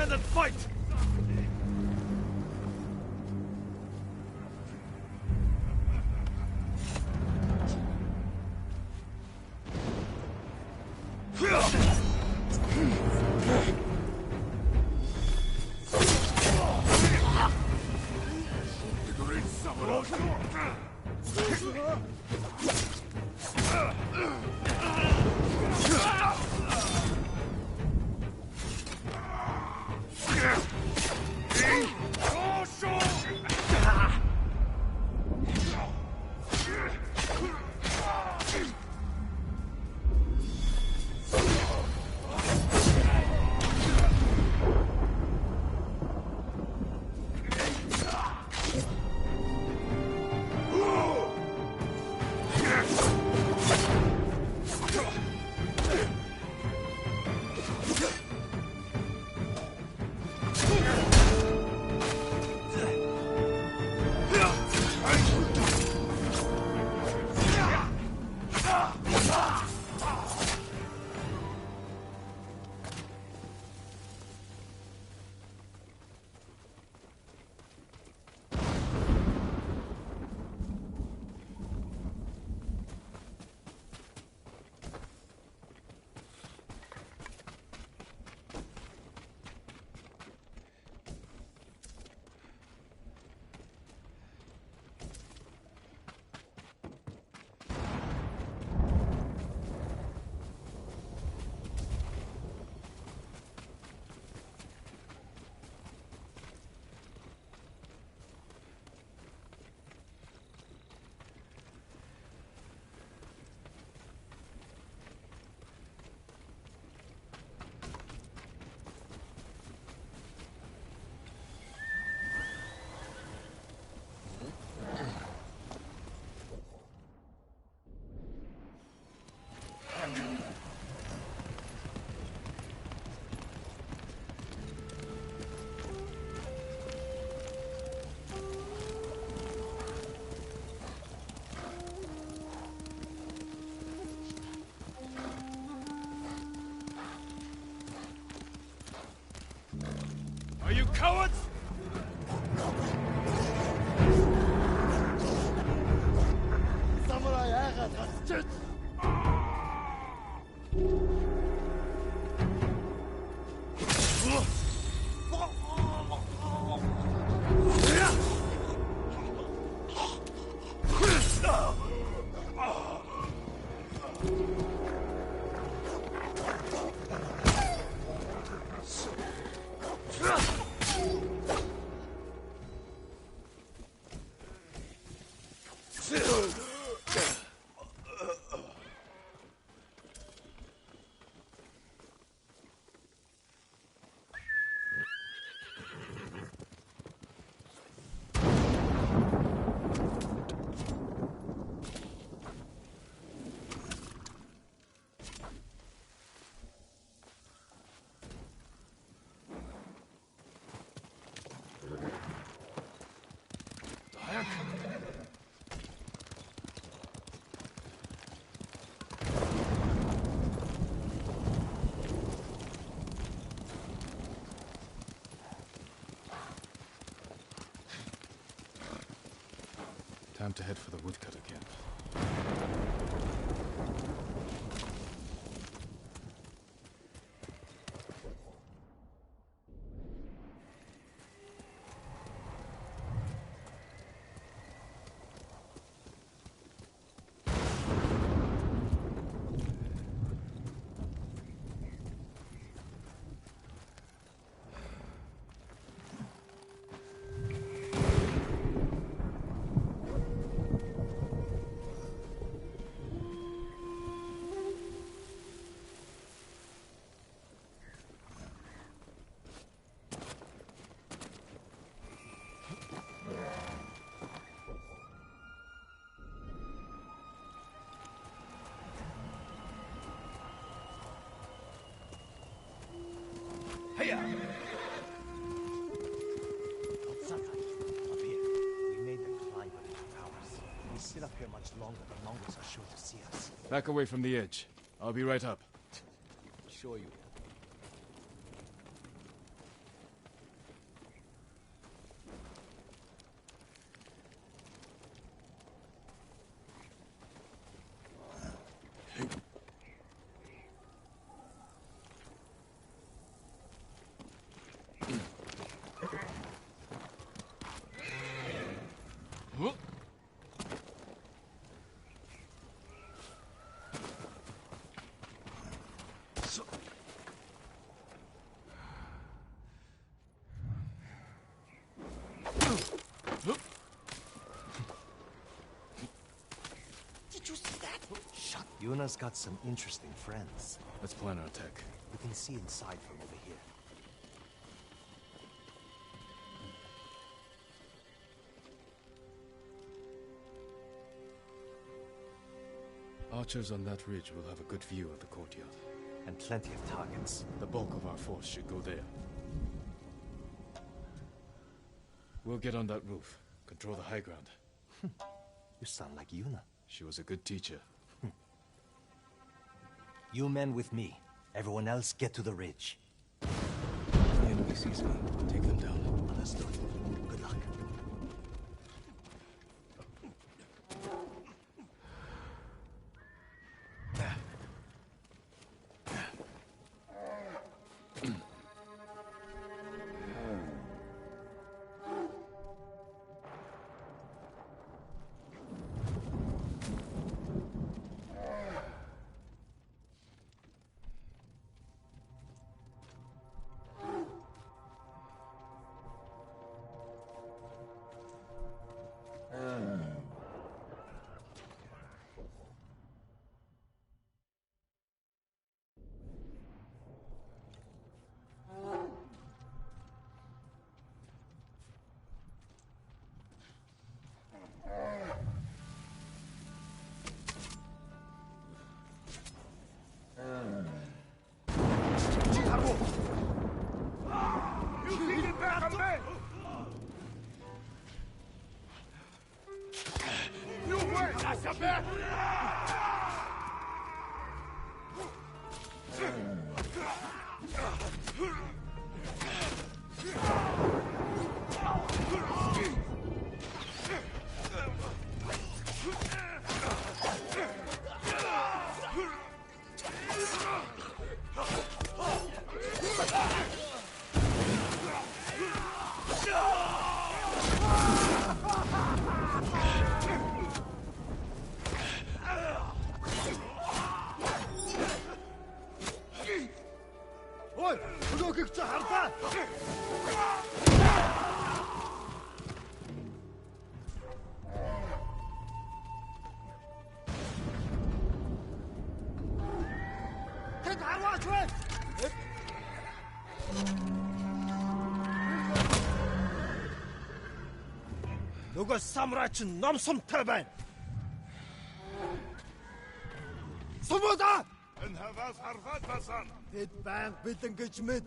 stand and fight! You cowards! Samurai Aga das Jit! Time to head for the woodcutter camp. Hiya! Up here. We made them climb out of the towers. If we sit up here much longer, the Mongols are sure to see us. Back away from the edge. I'll be right up. Sure you Shut. Yuna's got some interesting friends. Let's plan our attack. We can see inside from over here. Archers on that ridge will have a good view of the courtyard. And plenty of targets. The bulk of our force should go there. We'll get on that roof. Control the high ground. You sound like Yuna. She was a good teacher. You men with me. Everyone else get to the ridge. If the enemy sees me, take them down. Understood. Good luck. Нөгөө самурай чинь ном сумтай байна. Сумуда! Энэ хаваас харфаад басан. Тэд байнга бидэн гэж мэд.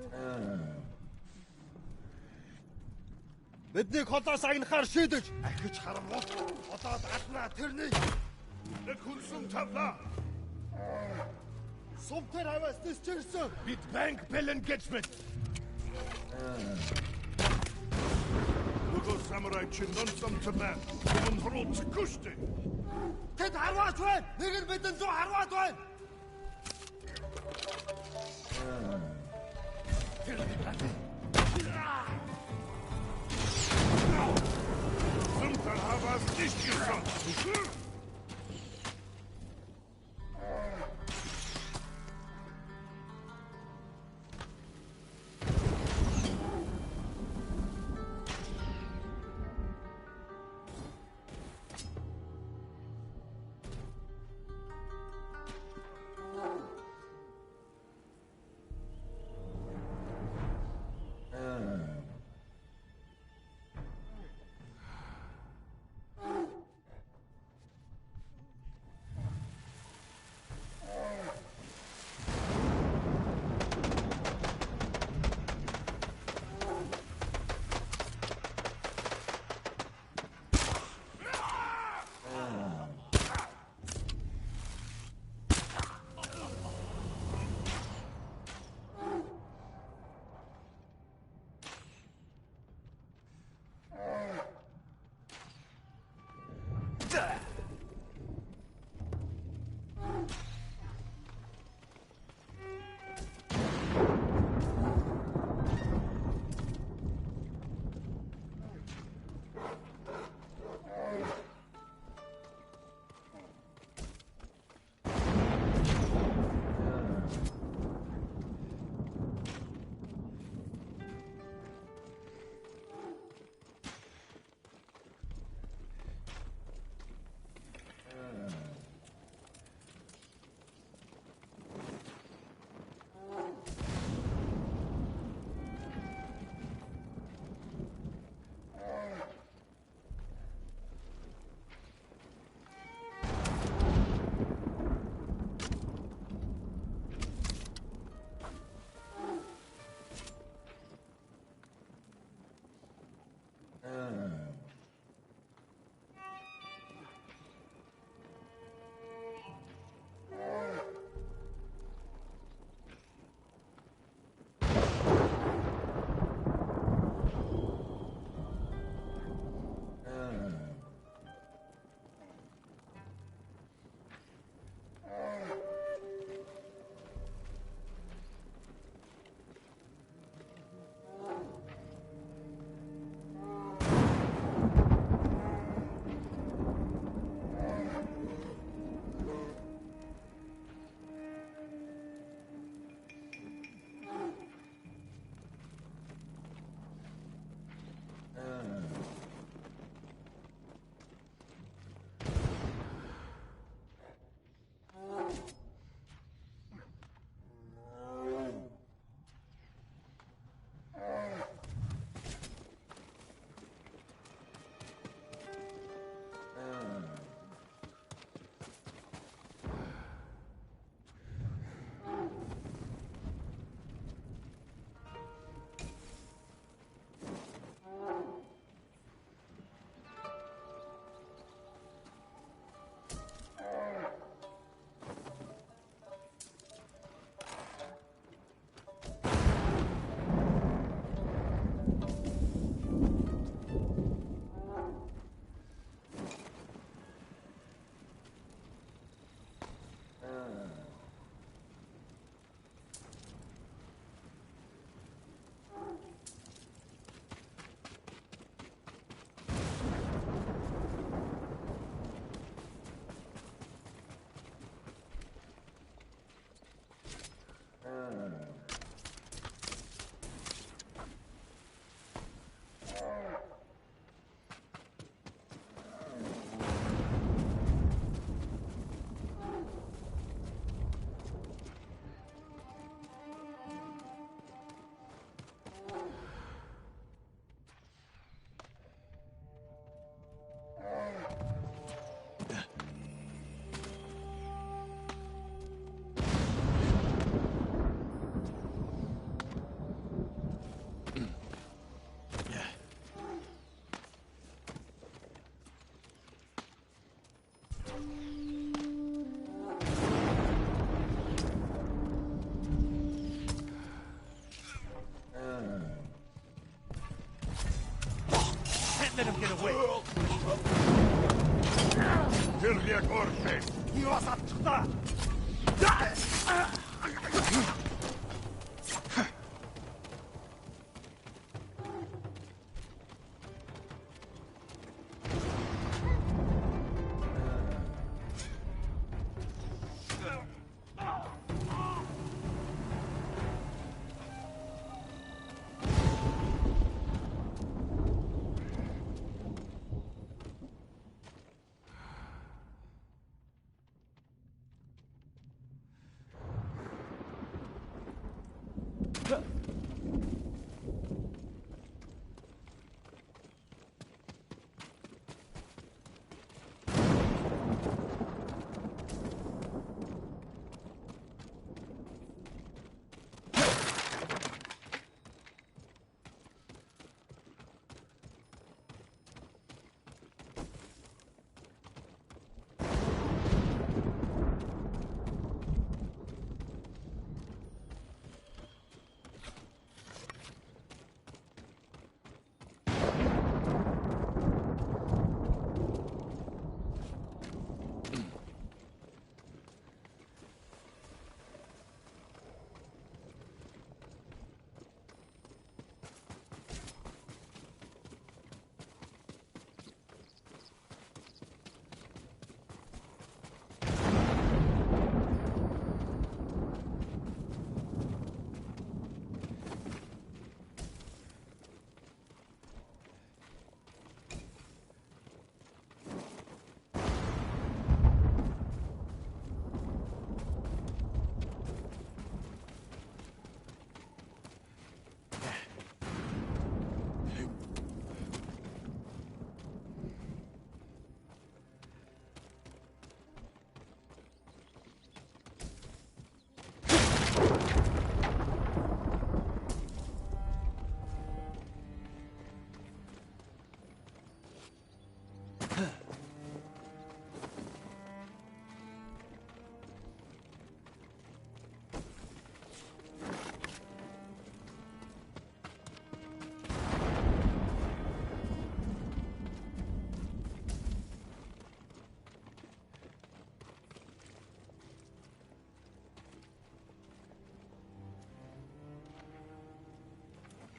Биднийг холоос агнахаар шийдэж, ахиж харамвал холоод аднаа тэрний. Нэг хүнсүн тавлаа. Сумтэр хаваас дисчэрсэн. Бид банк бэлэн гэж мэд. Нөгөө самурай чинь ном сумтай байна. Өмнө хурууц гүштэй. Тэд харваач байна. Нэг нь бидэн зүү харваад байна. Сумтар хаваас дишгэрсэн. юус атчихлаа.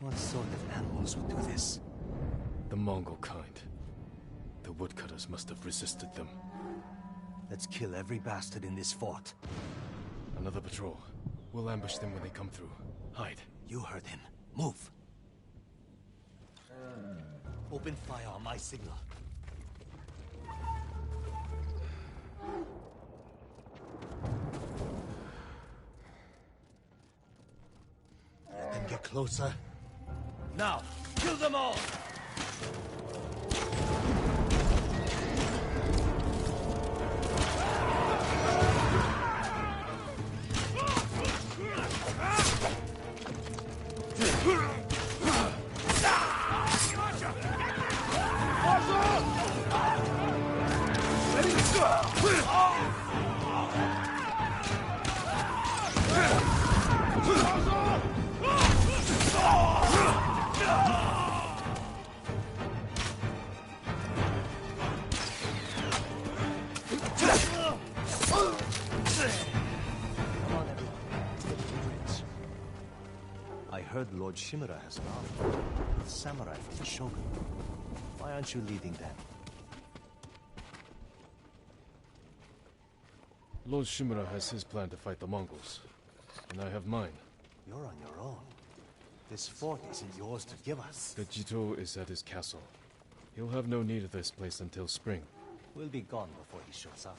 What sort of animals would do this? The Mongol kind. The woodcutters must have resisted them. Let's kill every bastard in this fort. Another patrol. We'll ambush them when they come through. Hide. You heard him. Move. Open fire on my signal. Let them get closer. Now, kill them all! I heard Lord Shimura has an army with samurai from the Shogun. Why aren't you leading them? Lord Shimura has his plan to fight the Mongols, and I have mine. You're on your own. This fort isn't yours to give us. The Jito is at his castle. He'll have no need of this place until spring. We'll be gone before he shows up.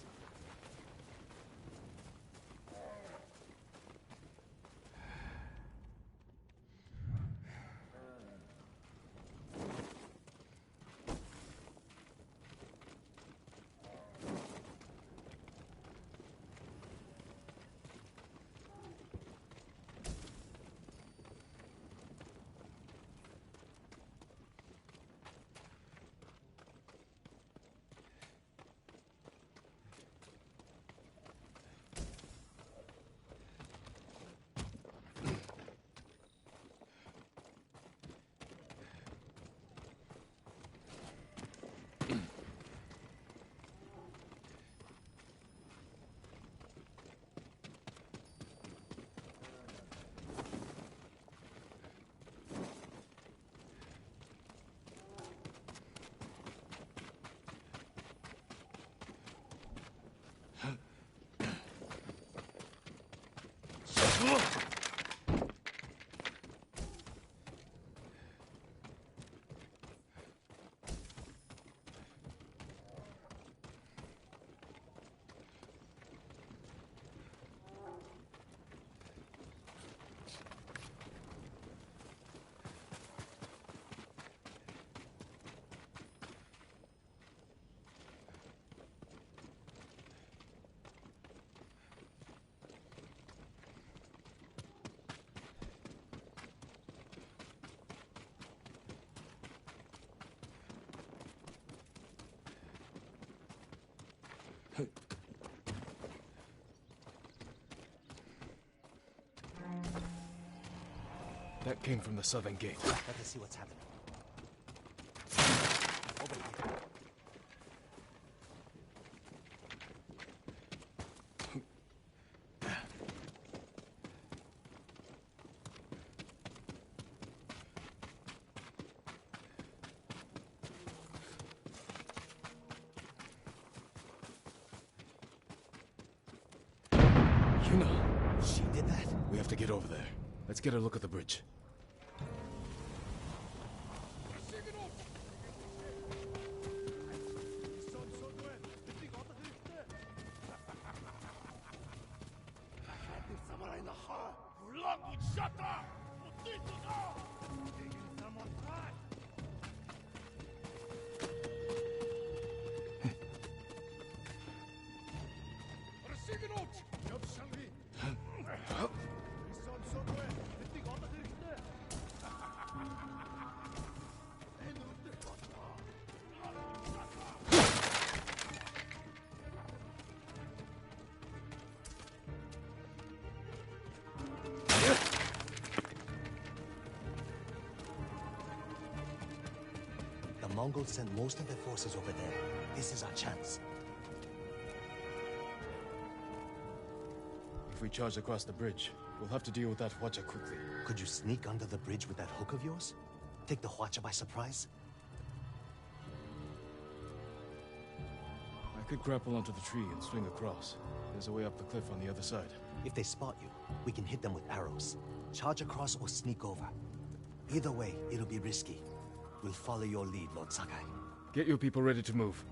That came from the southern gate. Let us see what's happening. Over here. She did that? We have to get over there. Let's get a look at the bridge. The Mongols sent most of their forces over there. This is our chance. If we charge across the bridge, we'll have to deal with that Hwacha quickly. Could you sneak under the bridge with that hook of yours? Take the Hwacha by surprise? I could grapple onto the tree and swing across. There's a way up the cliff on the other side. If they spot you, we can hit them with arrows. Charge across or sneak over. Either way, it'll be risky. We'll follow your lead, Lord Sakai. Get your people ready to move.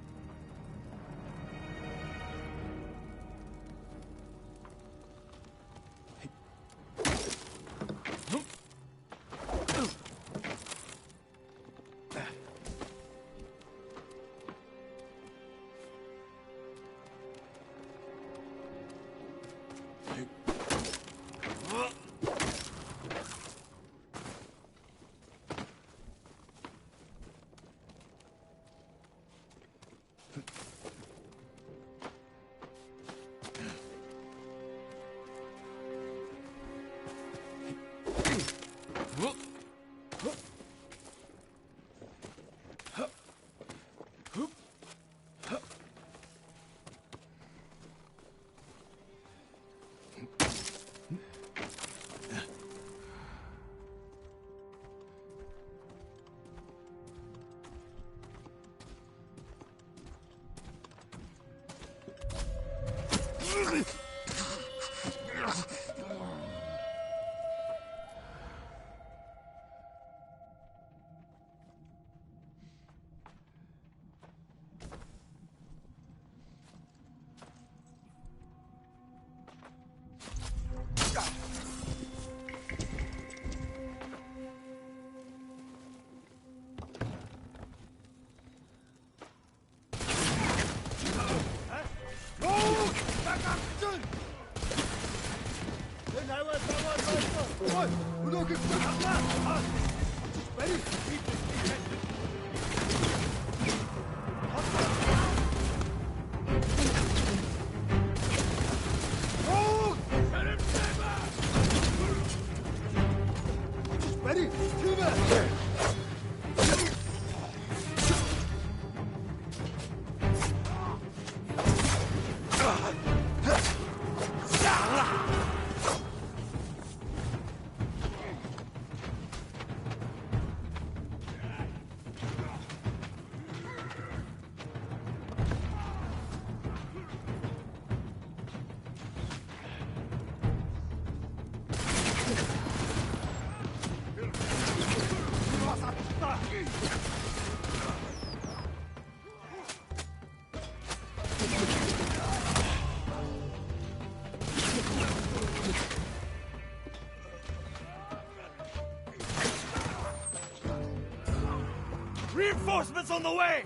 Reinforcements on the way!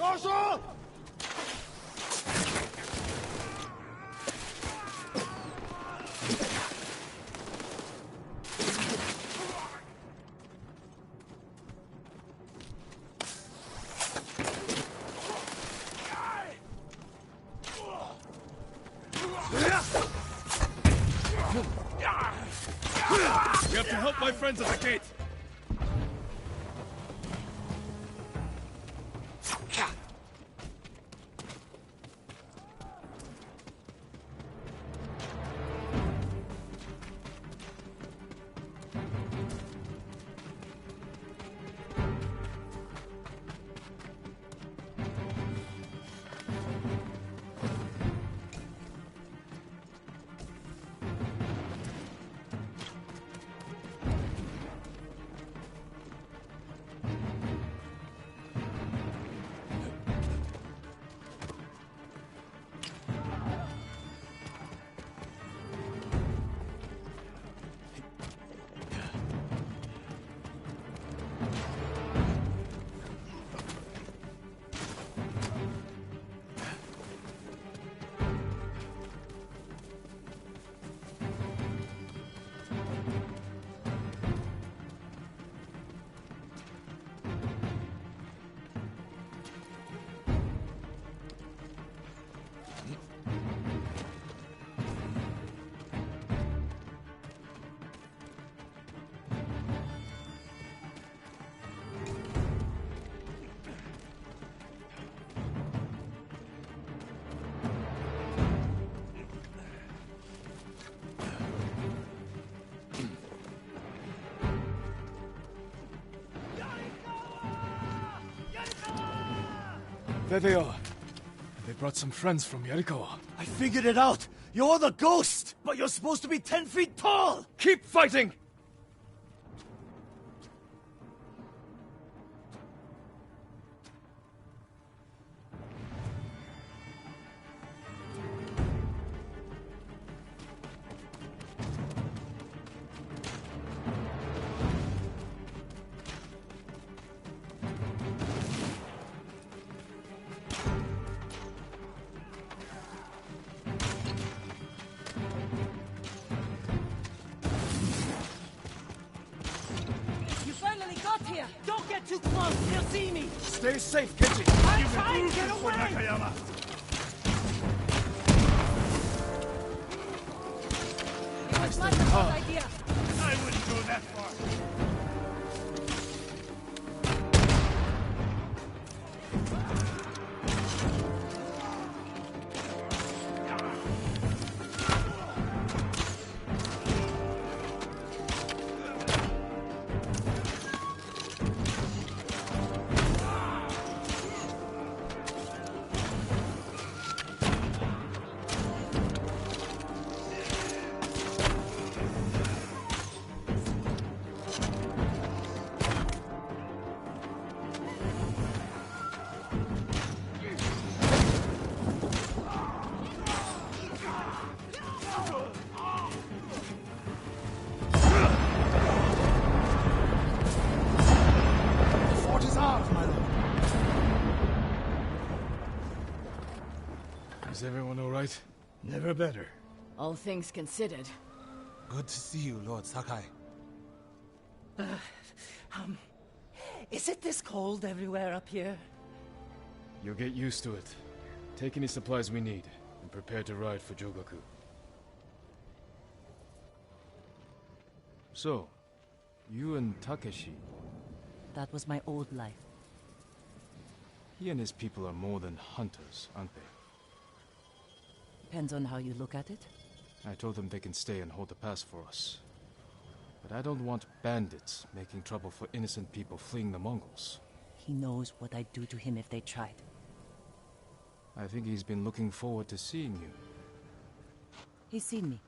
WAZOO! We have to help my friends at the gate! There they are. They brought some friends from Yarikawa. I figured it out! You're the ghost! But you're supposed to be 10 feet tall! Keep fighting! Don't get too close, he'll see me! Stay safe, Kenji! I'm trying to get For away! Nakayama! It was not your idea! I wouldn't go that far! Is everyone all right? Never better. All things considered. Good to see you, Lord Sakai. Is it this cold everywhere up here? You'll get used to it. Take any supplies we need, and prepare to ride for Jogaku. So, you and Takeshi, That was my old life. he and his people are more than hunters, aren't they? Depends on how you look at it. I told them they can stay and hold the pass for us. But I don't want bandits making trouble for innocent people fleeing the Mongols. He knows what I'd do to him if they tried. I think he's been looking forward to seeing you. He's seen me.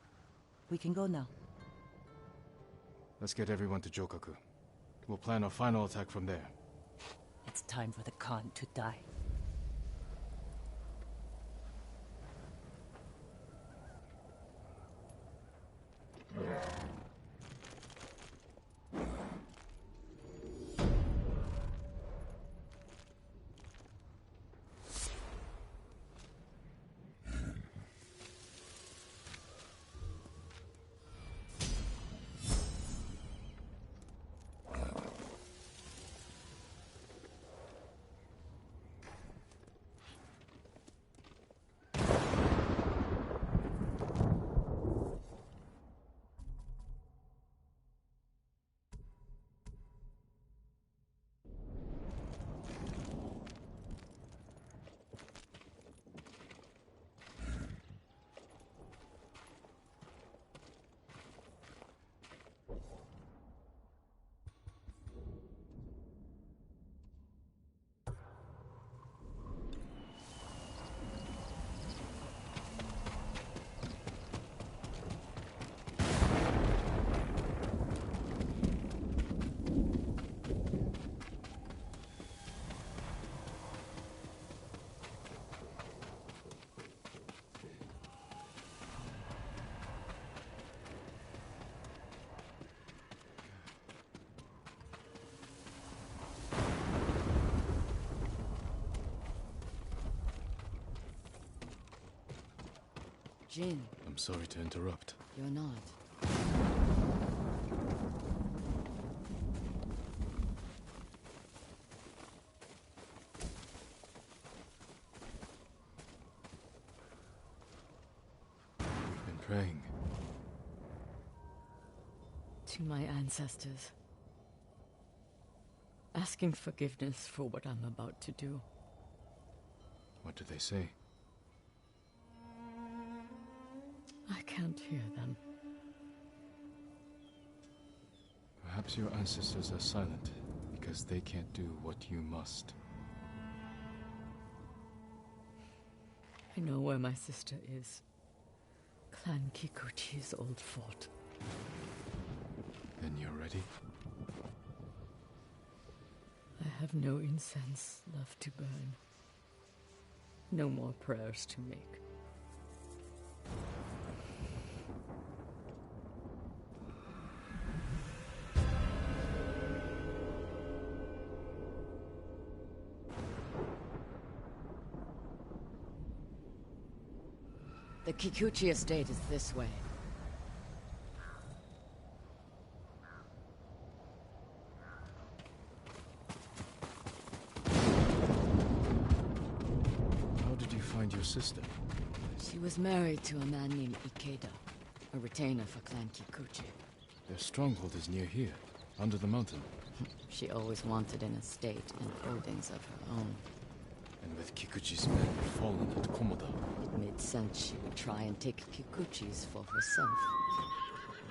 We can go now. Let's get everyone to Jogaku. We'll plan our final attack from there. It's time for the Khan to die. Jin, I'm sorry to interrupt. you're not. We've been praying. To my ancestors. Asking forgiveness for what I'm about to do. What do they say? I can't hear them. Perhaps your ancestors are silent because they can't do what you must. I know where my sister is. Clan Kikuchi's old fort. Then you're ready? I have no incense left to burn. No more prayers to make. The Kikuchi estate is this way. How did you find your sister? She was married to a man named Ikeda, a retainer for Clan Kikuchi. Their stronghold is near here, under the mountain. She always wanted an estate and holdings of her own. And with Kikuchi's men fallen at Komoda, It made sense she would try and take Kikuchi's for herself.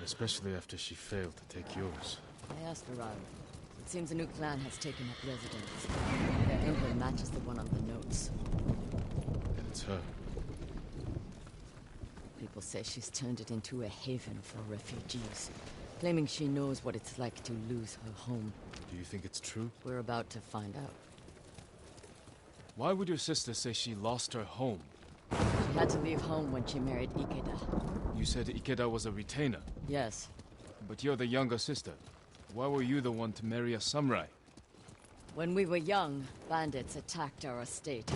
especially after she failed to take yours. I asked around. It seems a new clan has taken up residence. Their emblem matches the one on the notes. And it's her. People say she's turned it into a haven for refugees, claiming she knows what it's like to lose her home. Do you think it's true? We're about to find out. Why would your sister say she lost her home? She had to leave home when she married Ikeda. You said Ikeda was a retainer, Yes, but you're the younger sister. Why were you the one to marry a samurai? when we were young, bandits attacked our estate.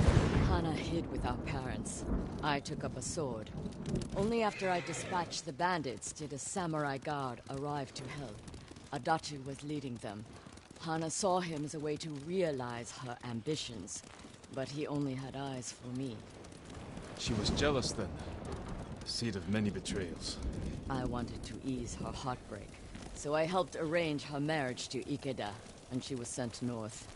Hana hid with our parents. I took up a sword. Only after I dispatched the bandits did a samurai guard arrive to help. Adachi was leading them. Hana saw him as a way to realize her ambitions, but he only had eyes for me. She was jealous then. The seed of many betrayals. I wanted to ease her heartbreak, so I helped arrange her marriage to Ikeda, and she was sent north.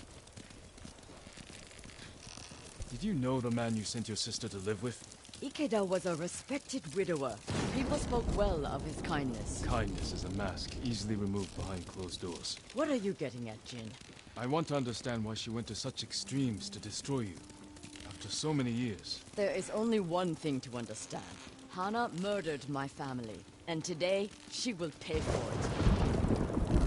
Did you know the man you sent your sister to live with? Ikeda was a respected widower. People spoke well of his kindness. Kindness is a mask, easily removed behind closed doors. What are you getting at, Jin? I want to understand why she went to such extremes to destroy you. After so many years. There is only one thing to understand. Hana murdered my family, and today she will pay for it.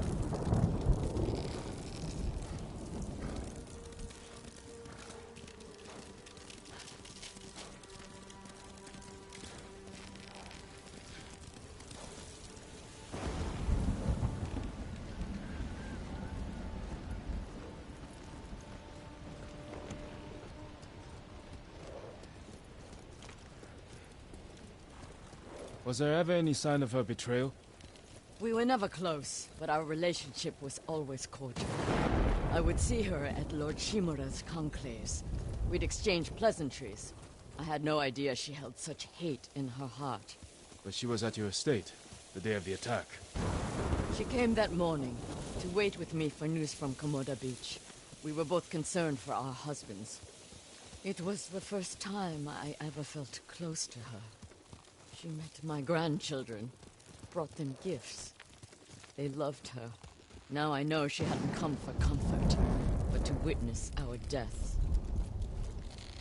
Was there ever any sign of her betrayal? We were never close, but our relationship was always cordial. I would see her at Lord Shimura's conclaves. We'd exchange pleasantries. I had no idea she held such hate in her heart. But she was at your estate, the day of the attack. She came that morning to wait with me for news from Komoda Beach. We were both concerned for our husbands. It was the first time I ever felt close to her. She met my grandchildren, brought them gifts. They loved her. Now I know she hadn't come for comfort, but to witness our deaths.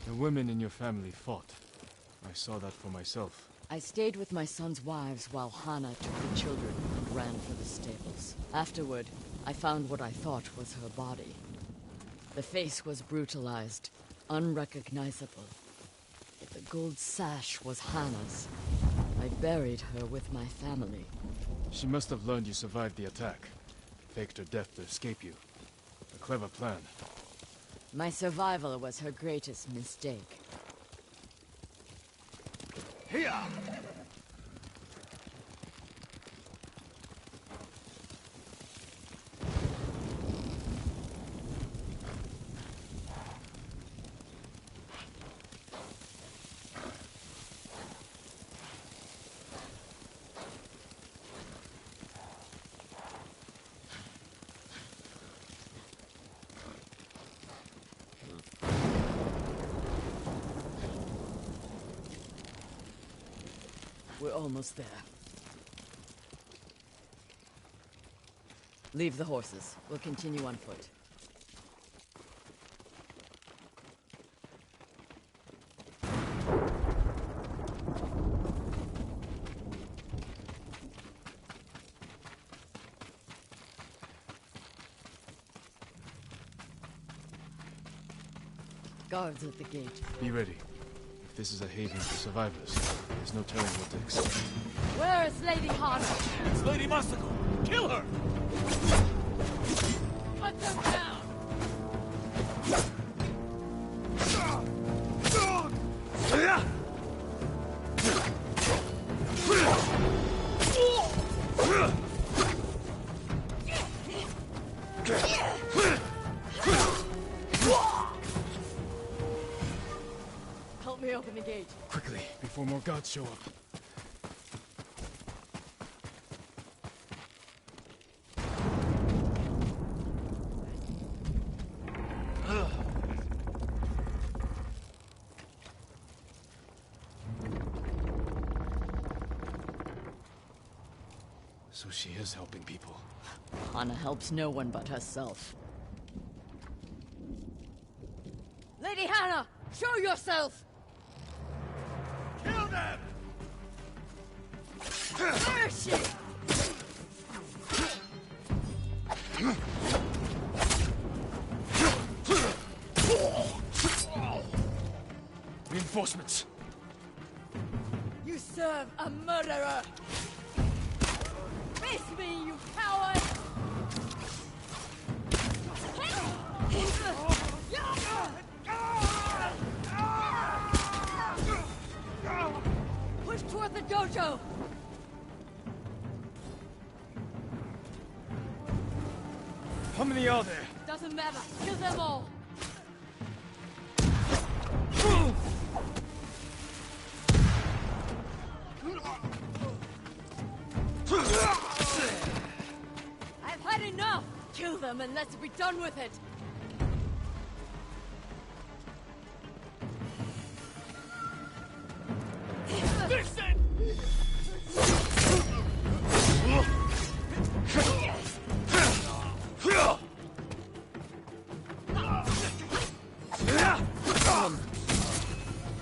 The women in your family fought. I saw that for myself. I stayed with my son's wives while Hana took the children and ran for the stables. Afterward, I found what I thought was her body. The face was brutalized, unrecognizable. But the gold sash was Hana's. I buried her with my family. She must have learned you survived the attack. Faked her death to escape you. A clever plan. My survival was her greatest mistake. Here! We're almost there. Leave the horses. We'll continue on foot. Guards at the gate. Be ready. If this is a haven for survivors, there's no telling what to expect. Where is Lady Hana? It's Lady Masako! Kill her! Put them down! Help me open the gate. Quickly, before more guards show up. So she is helping people. Hana helps no one but herself. Lady Hana, show yourself! Kill them! Where is she? Reinforcements! You serve a murderer! Face me, you coward! Push toward the dojo! How many are there? Doesn't matter. Kill them all! I've had enough! Kill them and let's be done with it!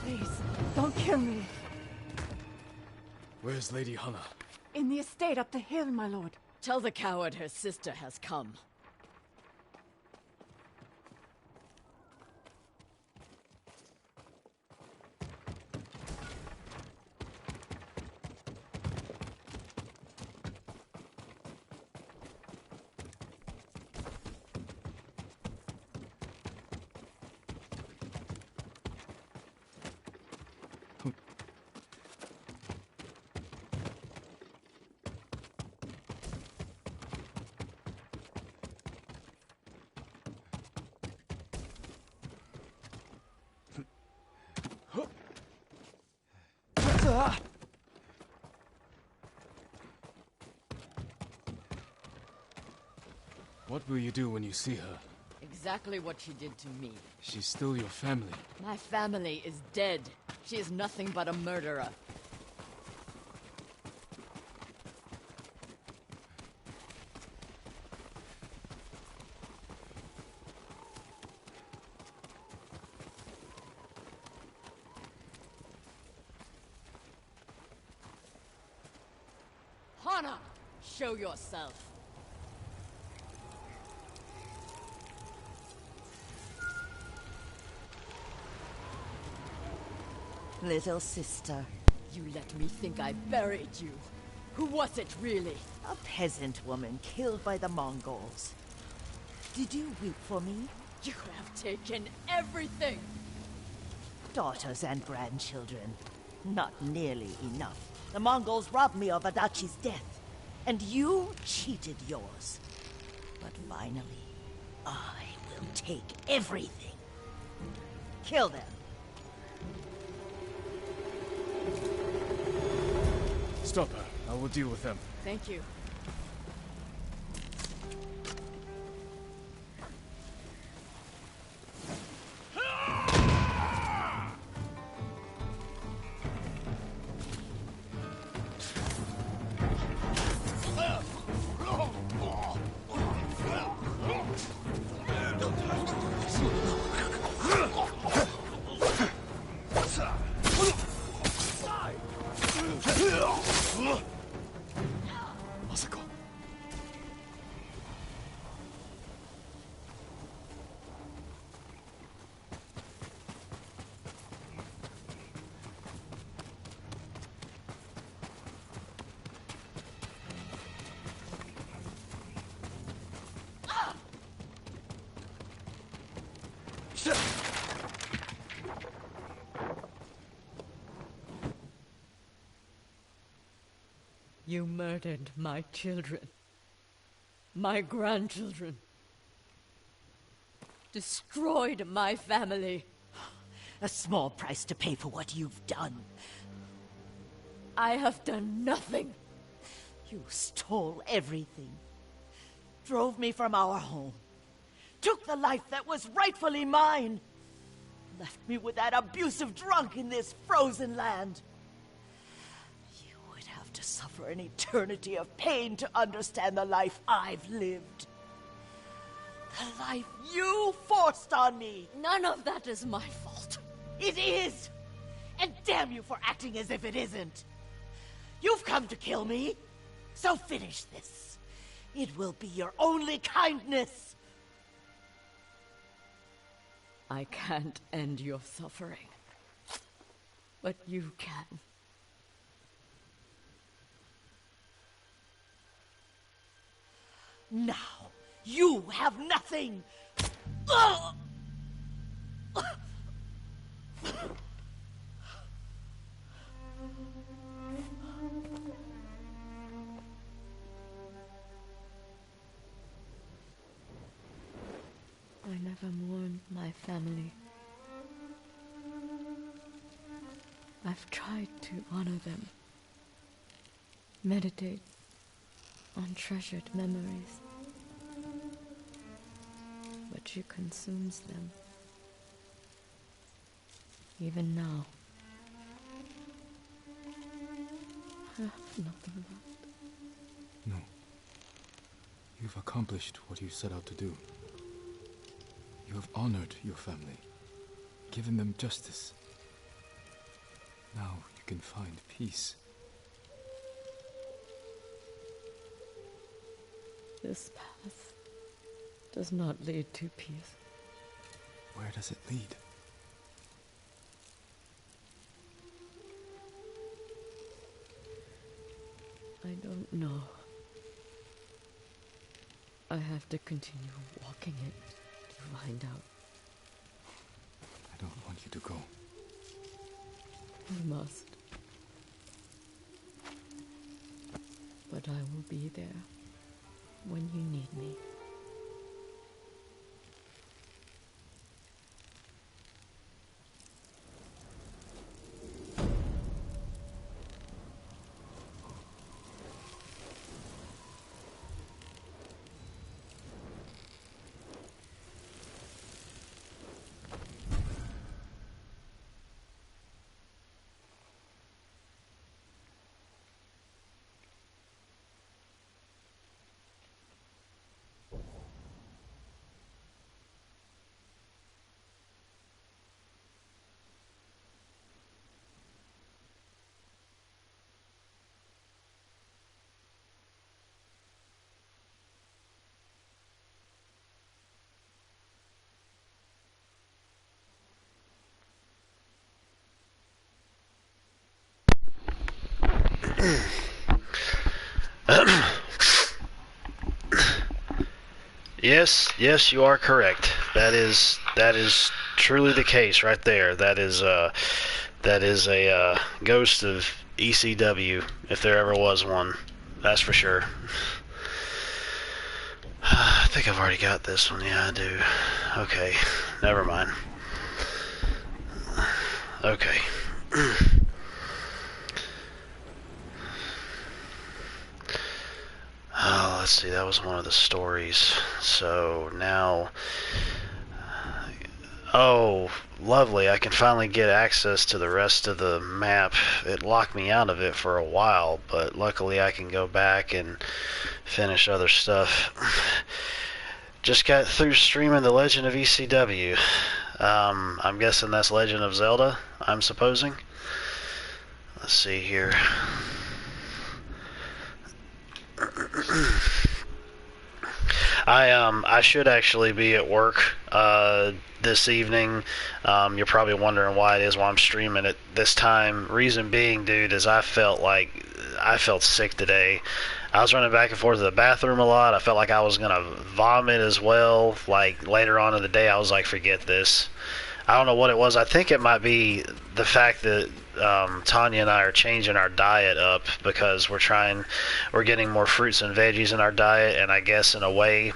Please, don't kill me. Where's Lady Hana? In the estate up the hill, my lord. Tell the coward her sister has come. What will you do when you see her? Exactly what she did to me. She's still your family. My family is dead. She is nothing but a murderer. Hana, show yourself. Little sister. You let me think I buried you. Who was it, really? A peasant woman killed by the Mongols. Did you weep for me? You have taken everything! Daughters and grandchildren. Not nearly enough. The Mongols robbed me of Adachi's death, and you cheated yours. But finally, I will take everything. Kill them. Stop her. I will deal with them. Thank you. Masako. You murdered my children. My grandchildren. Destroyed my family. A small price to pay for what you've done. I have done nothing. You stole everything. Drove me from our home. Took the life that was rightfully mine. Left me with that abusive drunk in this frozen land. You would have to suffer an eternity of pain to understand the life I've lived. The life you forced on me. None of that is my fault. It is! And damn you for acting as if it isn't. You've come to kill me, so finish this. It will be your only kindness. I can't end your suffering. But you can. Now, you have nothing! Ugh! I never mourned my family. I've tried to honor them. Meditate on treasured memories. But she consumes them. Even now. I have nothing left. No. You've accomplished what you set out to do. You have honored your family, given them justice. Now you can find peace. This path does not lead to peace. Where does it lead? I don't know. I have to continue walking it to find out. I don't want you to go. I must. But I will be there when you need me. Yes, you are correct. That is truly the case right there. That is a ghost of ECW, if there ever was one. That's for sure. I think I've already got this one. Yeah, I do. Okay, never mind. Okay. Oh, let's see, that was one of the stories. So now, oh, lovely, I can finally get access to the rest of the map. It locked me out of it for a while, but luckily I can go back and finish other stuff. Just got through streaming The Legend of ECW. I'm guessing that's Legend of Zelda, I'm supposing. Let's see here. I should actually be at work this evening. You're probably wondering why it is why I'm streaming at this time. Reason being, dude, is I felt sick today. I was running back and forth to the bathroom a lot. I felt like I was gonna vomit as well. Like later on in the day, I was like, forget this. I don't know what it was. I think it might be the fact that Tanya and I are changing our diet up because we're getting more fruits and veggies in our diet, and I guess in a way,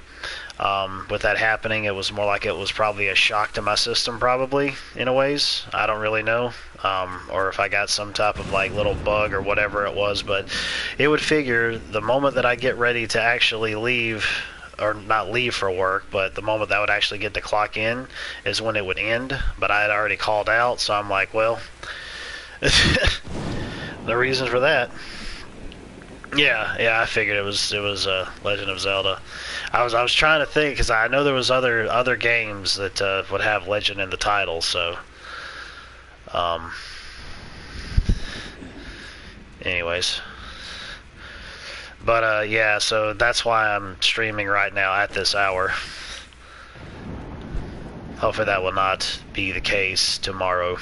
with that happening, it was more like it was probably a shock to my system, probably, in a ways. I don't really know, or if I got some type of like little bug or whatever it was, but it would figure the moment that I get ready to actually leave, or not leave for work, but the moment that I would actually get to clock in is when it would end, but I had already called out, so I'm like, well, the reason for that. Yeah, I figured it was Legend of Zelda. I was trying to think because I know there was other games that would have Legend in the title. So, anyways, but yeah, so that's why I'm streaming right now at this hour. Hopefully that will not be the case tomorrow.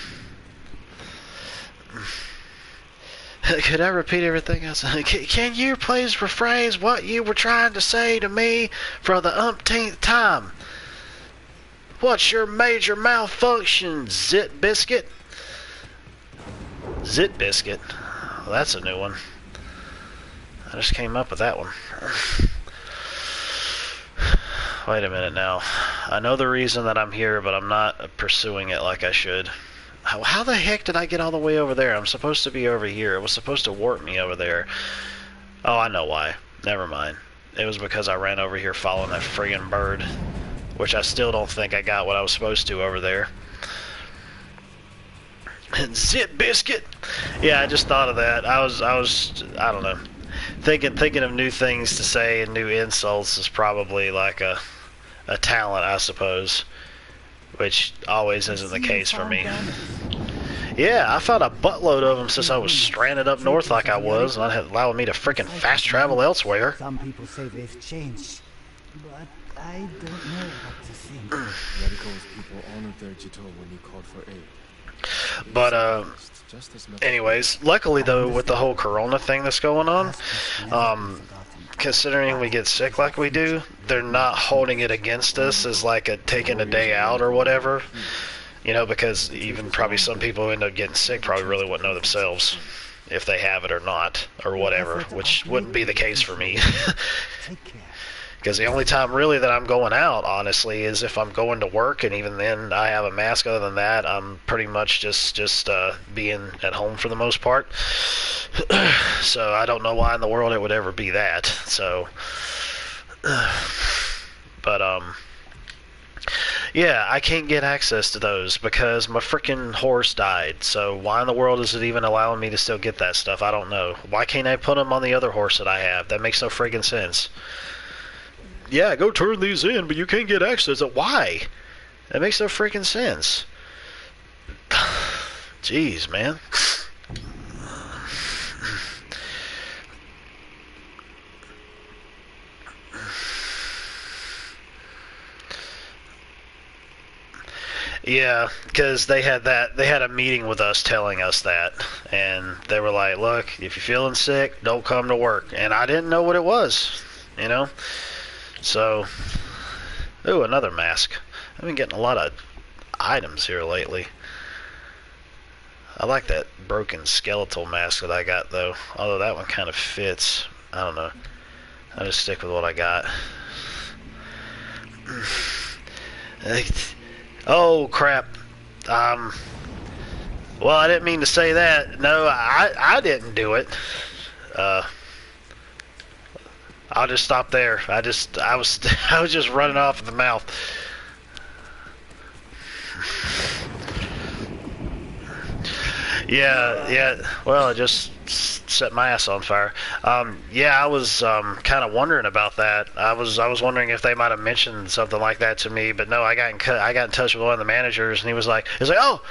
Could I repeat everything I said? Can you please rephrase what you were trying to say to me for the umpteenth time? What's your major malfunction, Zit Biscuit? Zit Biscuit? Well, that's a new one. I just came up with that one. Wait a minute now. I know the reason that I'm here, but I'm not pursuing it like I should. How the heck did I get all the way over there? I'm supposed to be over here. It was supposed to warp me over there. Oh, I know why. Never mind. It was because I ran over here following that friggin' bird, which I still don't think I got what I was supposed to over there. Zit Biscuit! Yeah, I just thought of that. I don't know. Thinking of new things to say and new insults is probably like a talent, I suppose. Which always isn't the case for me. Yeah, I found a buttload of them since I was stranded up north like I was, and that allowed me to frickin' fast travel elsewhere. Some people say they've changed, but I don't know what to think. Radical's people honored their Jito when you called for aid. But, anyways, luckily though, with the whole corona thing that's going on, considering we get sick like we do, they're not holding it against us as like taking a day out or whatever. You know, because even probably some people who end up getting sick probably really wouldn't know themselves if they have it or not, or whatever, which wouldn't be the case for me. Because the only time really that I'm going out, honestly, is if I'm going to work, and even then I have a mask. Other than that, I'm pretty much just being at home for the most part. So I don't know why in the world it would ever be that. So, but yeah, I can't get access to those because my freaking horse died. So why in the world is it even allowing me to still get that stuff? I don't know. Why can't I put them on the other horse that I have? That makes no friggin' sense. Yeah, go turn these in, but you can't get access. Why? That makes no freaking sense. Jeez, man. Yeah, because they had a meeting with us telling us that, and they were like, look, if you're feeling sick, don't come to work. And I didn't know what it was, you know? So, ooh, another mask. I've been getting a lot of items here lately. I like that broken skeletal mask that I got, though. Although that one kind of fits. I don't know. I'll just stick with what I got. Oh, crap. Well, I didn't mean to say that. No, I didn't do it. I'll just stop there. I was just running off at the mouth. Yeah. Well, I just set my ass on fire. Yeah, I was kind of wondering about that. I was wondering if they might have mentioned something like that to me, but no. I got in touch with one of the managers, and he was like, "Oh,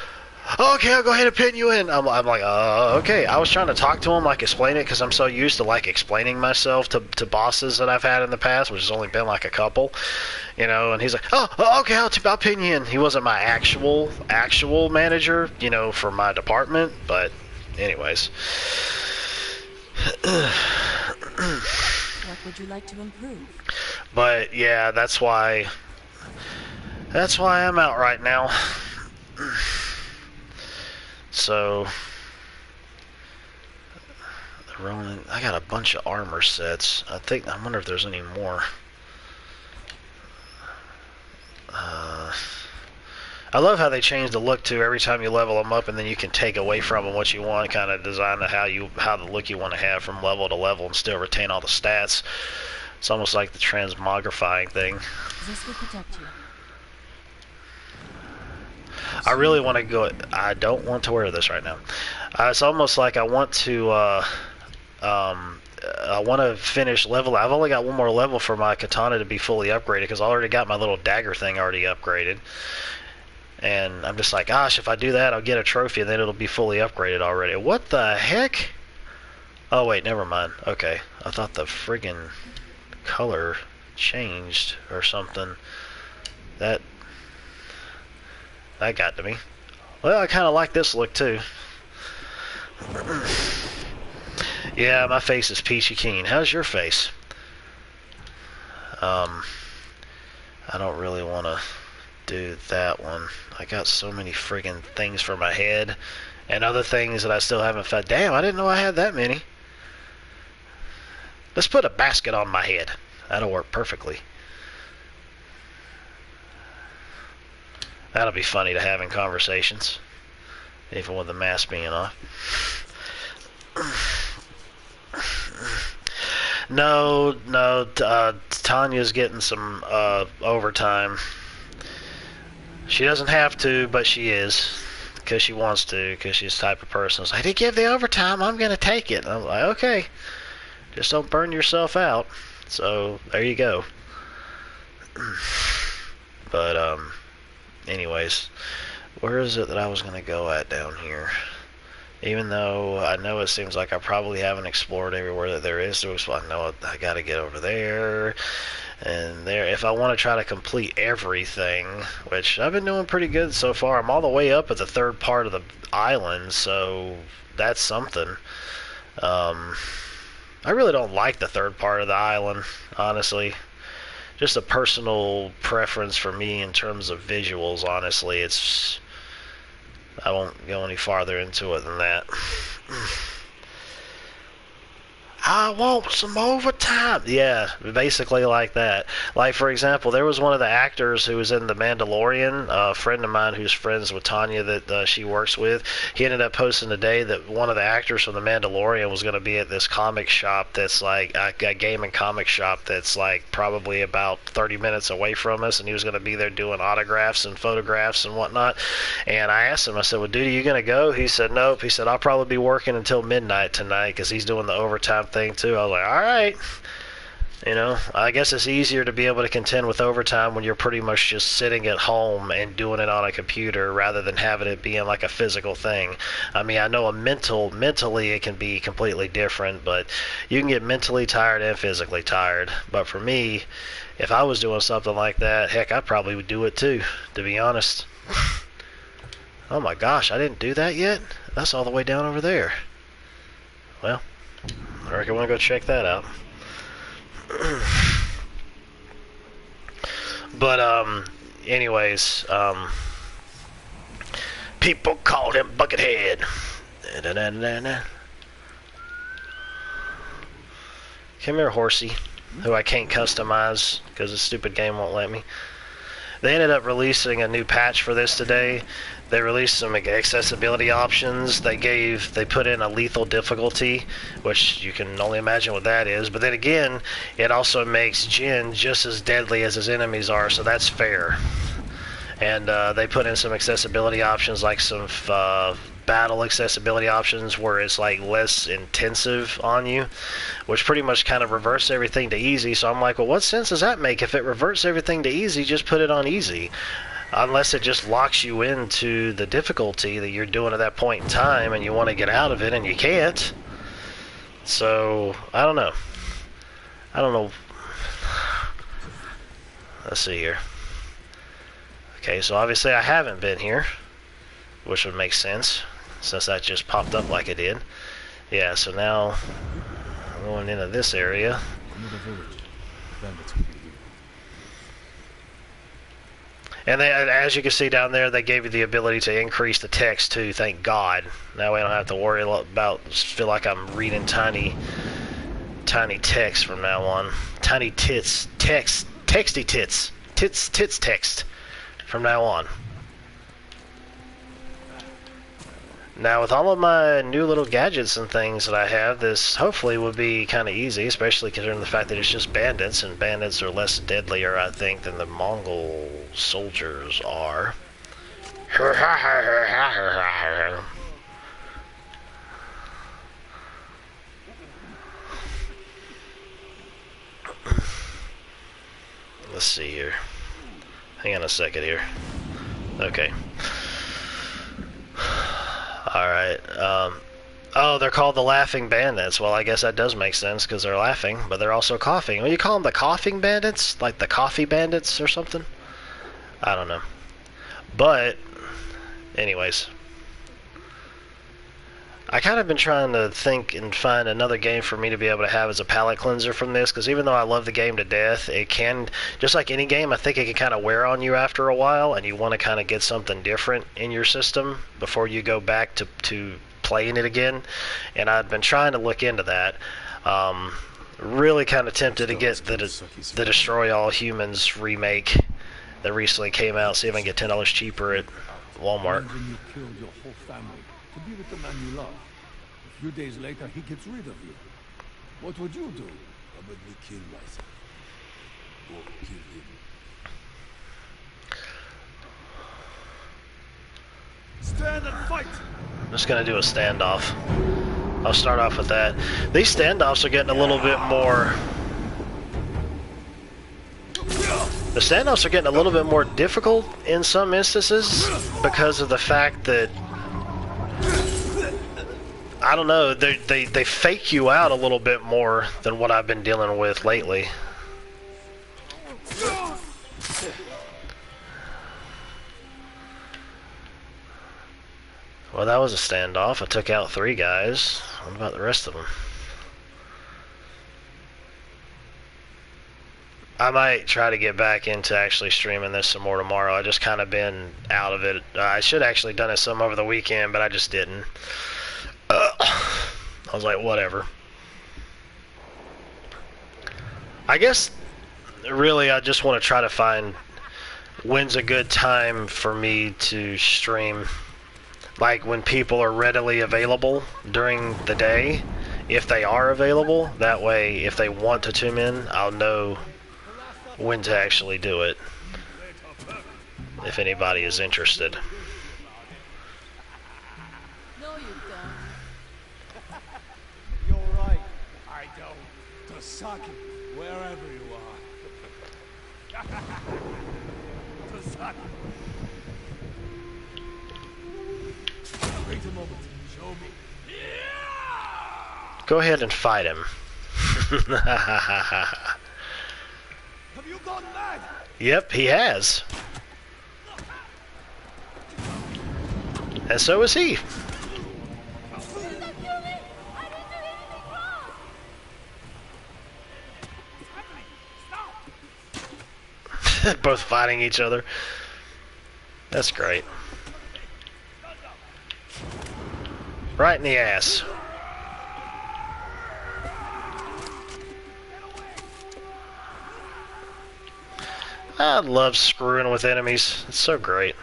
okay, I'll go ahead and pin you in." I'm like, okay. I was trying to talk to him, like explain it, because I'm so used to like explaining myself to bosses that I've had in the past, which has only been like a couple, you know. And he's like, oh, okay, I'll pin you in. He wasn't my actual manager, you know, for my department, but anyways. What would you like to improve? But yeah, that's why I'm out right now. So, Ronin, I got a bunch of armor sets. I wonder if there's any more. I love how they change the look too. Every time you level them up, and then you can take away from them what you want, kind of design how the look you want to have from level to level, and still retain all the stats. It's almost like the transmogrifying thing. This will protect you. I really want to go. I don't want to wear this right now. It's almost like I want to. I want to finish level. I've only got one more level for my katana to be fully upgraded, because I already got my little dagger thing already upgraded. And I'm just like, gosh, if I do that, I'll get a trophy, and then it'll be fully upgraded already. What the heck? Oh wait, never mind. Okay, I thought the friggin' color changed or something. That got to me. Well, I kind of like this look too. Yeah, my face is peachy keen. How's your face? I don't really want to do that one. I got so many friggin' things for my head and other things that I still haven't found. Damn, I didn't know I had that many. Let's put a basket on my head. That'll work perfectly. That'll be funny to have in conversations, even with the mask being off. No, Tanya's getting some overtime. She doesn't have to, but she is, because she wants to, because she's the type of person who's like, "They give the overtime, I'm going to take it." And I'm like, okay, just don't burn yourself out. So, there you go. But, anyways, where is it that I was going to go at down here? Even though I know it seems like I probably haven't explored everywhere that there is to explore. I know I got to get over there and there. If I want to try to complete everything, which I've been doing pretty good so far. I'm all the way up at the third part of the island, so that's something. I really don't like the third part of the island, honestly. Just a personal preference for me in terms of visuals, honestly. I won't go any farther into it than that. I want some overtime. Yeah, basically like that. Like, for example, there was one of the actors who was in The Mandalorian, a friend of mine who's friends with Tanya that she works with. He ended up posting today that one of the actors from The Mandalorian was going to be at this comic shop that's like a gaming comic shop that's like probably about 30 minutes away from us, and he was going to be there doing autographs and photographs and whatnot. And I asked him, I said, "Well, dude, are you going to go?" He said, "Nope." He said, "I'll probably be working until midnight tonight," because he's doing the overtime thing too. I was like, all right. You know, I guess it's easier to be able to contend with overtime when you're pretty much just sitting at home and doing it on a computer rather than having it being like a physical thing. I mean, I know mentally it can be completely different, but you can get mentally tired and physically tired. But for me, if I was doing something like that, heck, I probably would do it too, to be honest. Oh my gosh, I didn't do that yet? That's all the way down over there. Well, I reckon I want to go check that out. But anyways, People called him Buckethead. Da-da-da-da-da. Come here, horsey, who I can't customize because the stupid game won't let me. They ended up releasing a new patch for this today. They released some accessibility options. They put in a lethal difficulty, which you can only imagine what that is. But then again, it also makes Jin just as deadly as his enemies are, so that's fair. And they put in some accessibility options, like some battle accessibility options where it's like less intensive on you, which pretty much kind of reverse everything to easy. So I'm like, well, what sense does that make? If it reverts everything to easy, just put it on easy. Unless it just locks you into the difficulty that you're doing at that point in time and you want to get out of it and you can't. So, I don't know. Let's see here. Okay, so obviously I haven't been here, which would make sense since that just popped up like it did. Yeah, so now I'm going into this area. Another village. Bandits will be here. And they, as you can see down there, they gave you the ability to increase the text too, thank God. Now we don't have to worry about, feel like I'm reading tiny text from now on. Tiny tits, text, texty tits, tits text from now on. Now with all of my new little gadgets and things that I have, this hopefully will be kind of easy, especially considering the fact that it's just bandits, and bandits are less deadlier, I think, than the Mongol soldiers are. Let's see here. Hang on a second here. Okay. Alright, oh, they're called the Laughing Bandits. Well, I guess that does make sense, because they're laughing, but they're also coughing. Well, you call them the Coughing Bandits? Like the Coffee Bandits or something? I don't know. But, anyways. I kind of been trying to think and find another game for me to be able to have as a palate cleanser from this, because even though I love the game to death, it can, just like any game, I think it can kind of wear on you after a while, and you want to kind of get something different in your system before you go back to playing it again. And I've been trying to look into that. Really kind of tempted to get the Destroy All Humans remake that recently came out, see if I can get $10 cheaper at Walmart. Imagine you killed your whole family to be with the man you love. A few days later, he gets rid of you. What would you do? Probably kill myself. Or kill him. Stand and fight! I'm just going to do a standoff. I'll start off with that. These standoffs are getting a little bit more... The standoffs are getting a little bit more difficult in some instances because of the fact that, I don't know, they fake you out a little bit more than what I've been dealing with lately. Well, that was a standoff. I took out 3 guys. What about the rest of them? I might try to get back into actually streaming this some more tomorrow. I just kind of been out of it. I should actually done it some over the weekend, but I just didn't. I was like, whatever. I guess, really, I just want to try to find when's a good time for me to stream. Like when people are readily available during the day, if they are available. That way, if they want to tune in, I'll know when to actually do it, if anybody is interested. No, you don't. You're right. I don't. Tasaki, wherever you are. Tasaki. Wait a moment. Show me. Go ahead and fight him. Have you gone mad? Yep, he has. And so is he. Both fighting each other. That's great. Right in the ass. I love screwing with enemies. It's so great.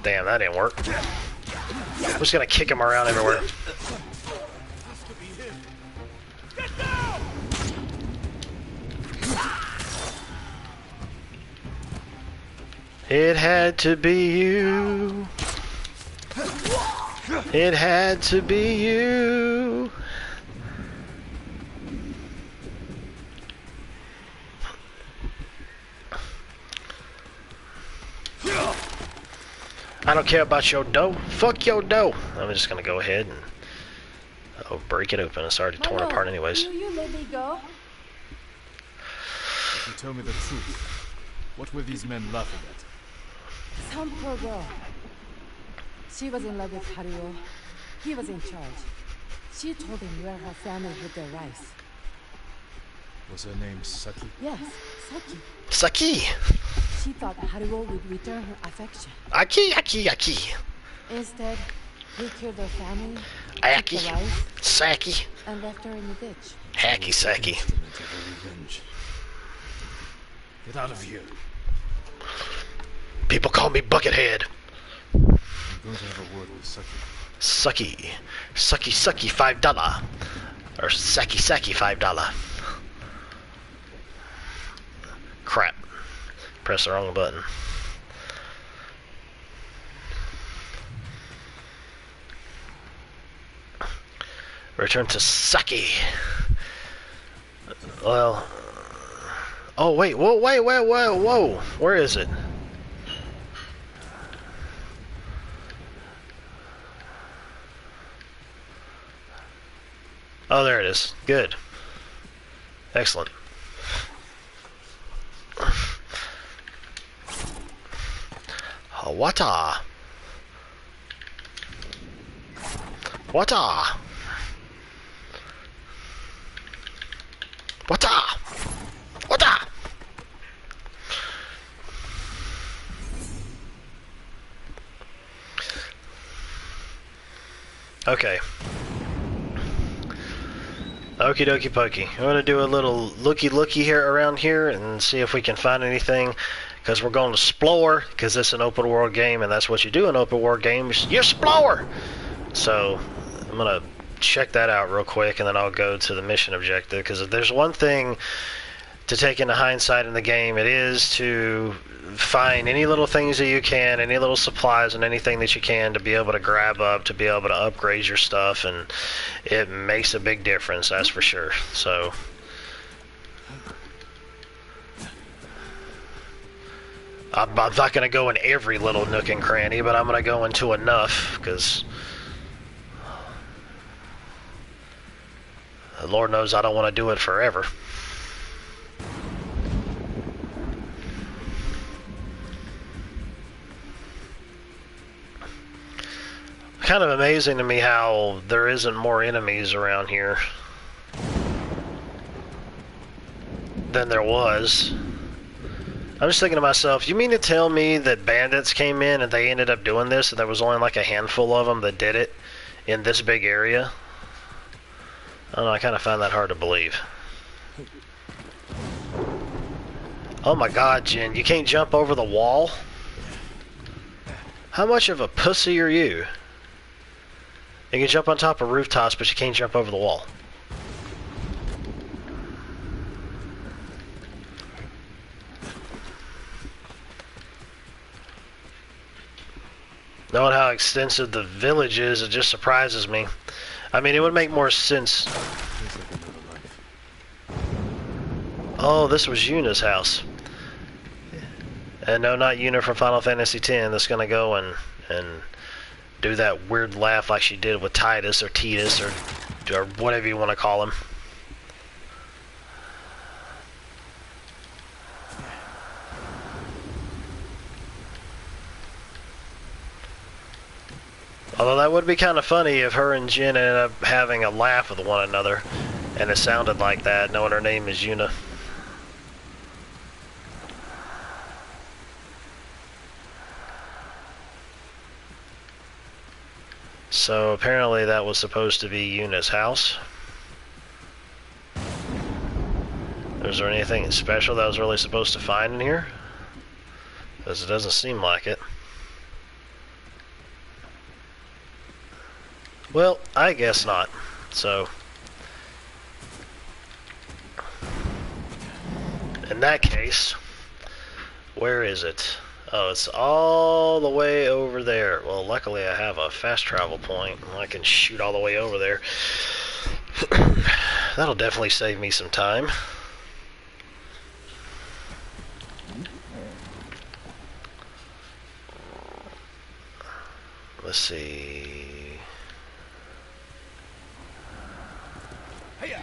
Damn, that didn't work. I'm just gonna kick him around everywhere. It had to be you. It had to be you. I don't care about your dough. Fuck your dough. I'm just gonna go ahead and break it open. It's already torn apart anyways. Will you let me go? If you tell me the truth, what were these men laughing at? Some poor girl. She was in love with Haruo. He was in charge. She told him where her family hid their rice. Was her name Saki? Yes, Saki. Saki! She thought Haruo would return her affection. Aki. Instead, he killed her family, Aki. took the rice, Saki. and left her in the ditch. Hacky Saki. Instrument of her revenge. Get out of here. People call me Buckethead. I'm going to have a word with Saki. Sucky, $5. Or Saki, $5. Crap. Press the wrong button. Return to Saki. Well. Oh, wait. Whoa. Where is it? Oh, there it is. Good. Excellent. Wata. Okay. Okie dokie pokey. I'm going to do a little looky here around here and see if we can find anything, because we're going to explore, because it's an open world game and that's what you do in open world games. You explore! So I'm going to check that out real quick and then I'll go to the mission objective, because if there's one thing to take into hindsight in the game, it is to find any little things that you can, any little supplies and anything that you can to be able to grab up, to be able to upgrade your stuff, and it makes a big difference, that's for sure. So I'm not going to go in every little nook and cranny, but I'm going to go into enough, because Lord knows I don't want to do it forever. Kind of amazing to me how there isn't more enemies around here than there was. I'm just thinking to myself, you mean to tell me that bandits came in and they ended up doing this and there was only like a handful of them that did it in this big area? I don't know, I kind of find that hard to believe. Oh my god, Jin, you can't jump over the wall? How much of a pussy are you? You can jump on top of rooftops, but you can't jump over the wall. Knowing how extensive the village is, it just surprises me. I mean, it would make more sense. Oh, this was Yuna's house. And no, not Yuna from Final Fantasy X that's gonna go and do that weird laugh like she did with Titus or Titus or whatever you want to call him. Although that would be kind of funny if her and Jin ended up having a laugh with one another And it sounded like that, knowing her name is Yuna. So apparently that was supposed to be Yuna's house. Is there anything special that I was really supposed to find in here? Because it doesn't seem like it. Well, I guess not. So, in that case, where is it? Oh, it's all the way over there. Well, luckily I have a fast travel point. I can shoot all the way over there. That'll definitely save me some time. Let's see. Hiya.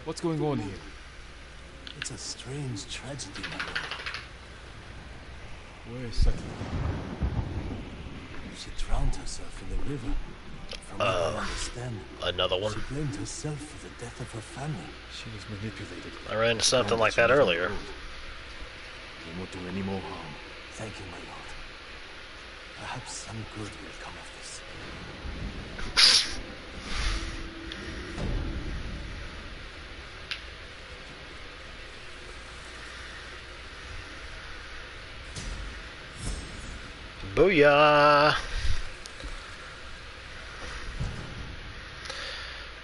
What's going on here? It's a strange tragedy, my lord. Where is Saki? She drowned herself in the river. From what I understand, Another one. she blamed herself for the death of her family. She was manipulated. I ran into something like that earlier. They won't do any more harm. Thank you, my lord. Perhaps some good will come of this. Booyah!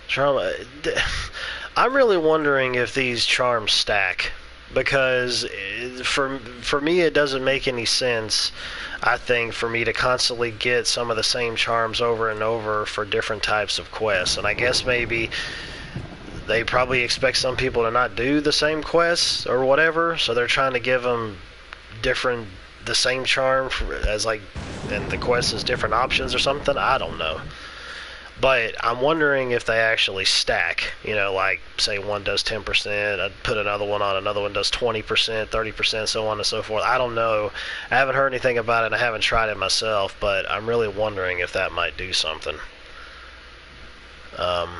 Charm. I'm really wondering if these charms stack, because for me it doesn't make any sense. I think for me to constantly get some of the same charms over and over for different types of quests, and I guess maybe they probably expect some people to not do the same quests or whatever, so they're trying to give them the same charm as like, and the quest is different options or something. I don't know. But I'm wondering if they actually stack, you know, like say one does 10%, I'd put another one on, another one does 20%, 30%, so on and so forth. I don't know. I haven't heard anything about it and I haven't tried it myself, but I'm really wondering if that might do something. I'm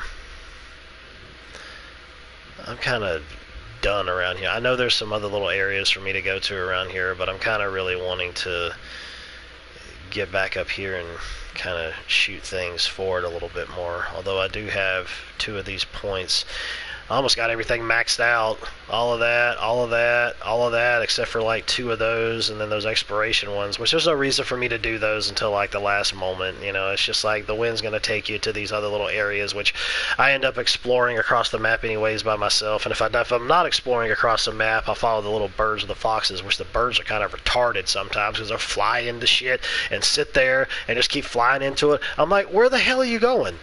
kind of done around here. I know there's some other little areas for me to go to around here, but I'm kind of really wanting to get back up here and kind of shoot things forward a little bit more. Although I do have 2 of these points. I almost got everything maxed out. All of that, except for like 2 of those, and then those exploration ones, which there's no reason for me to do those until like the last moment. You know, it's just like the wind's going to take you to these other little areas, which I end up exploring across the map anyways by myself. And if I'm not exploring across the map, I'll follow the little birds and the foxes, which the birds are kind of retarded sometimes because they'll fly into shit and sit there and just keep flying into it. I'm like, where the hell are you going?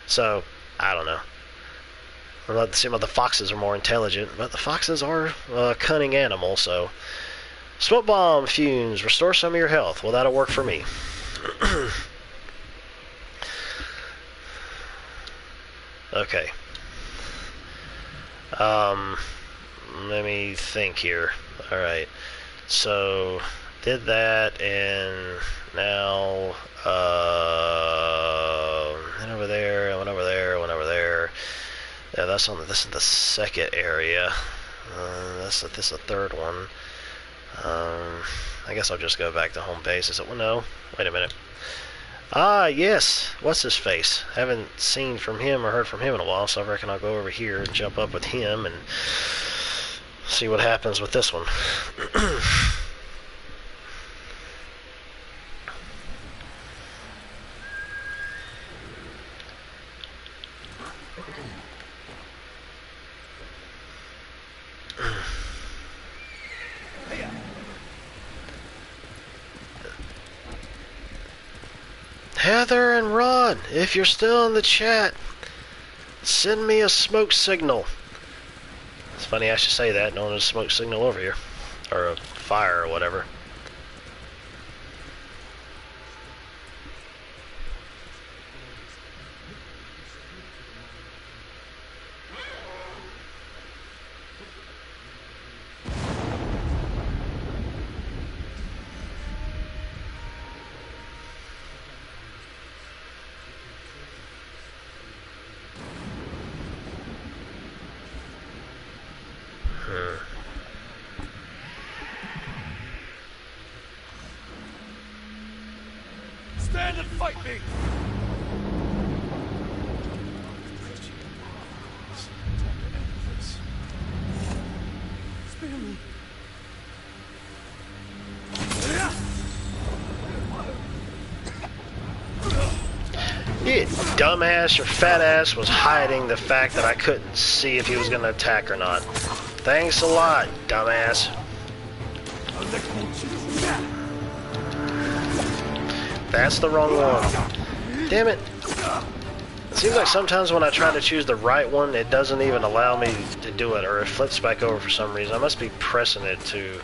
So, I don't know. It seems like the foxes are more intelligent, but the foxes are a cunning animal, so... Smoke bomb fumes. Restore some of your health. Well, that'll work for me. Okay. Let me think here. Alright. So, did that, and now... went over there, went over there, went over there... Yeah, this is the second area. This is the third one. I guess I'll just go back to home base. Well, no. Wait a minute. Ah, yes. What's his face? Haven't seen from him or heard from him in a while, so I reckon I'll go over here and jump up with him and see what happens with this one. Heather and Ron, if you're still in the chat, send me a smoke signal. It's funny I should say that, no one's a smoke signal over here. Or a fire or whatever. dumbass, your fat ass was hiding the fact that I couldn't see if he was going to attack or not. Thanks a lot, dumbass. That's the wrong one. Damn it. It seems like sometimes when I try to choose the right one, it doesn't even allow me to do it, or it flips back over for some reason. I must be pressing it too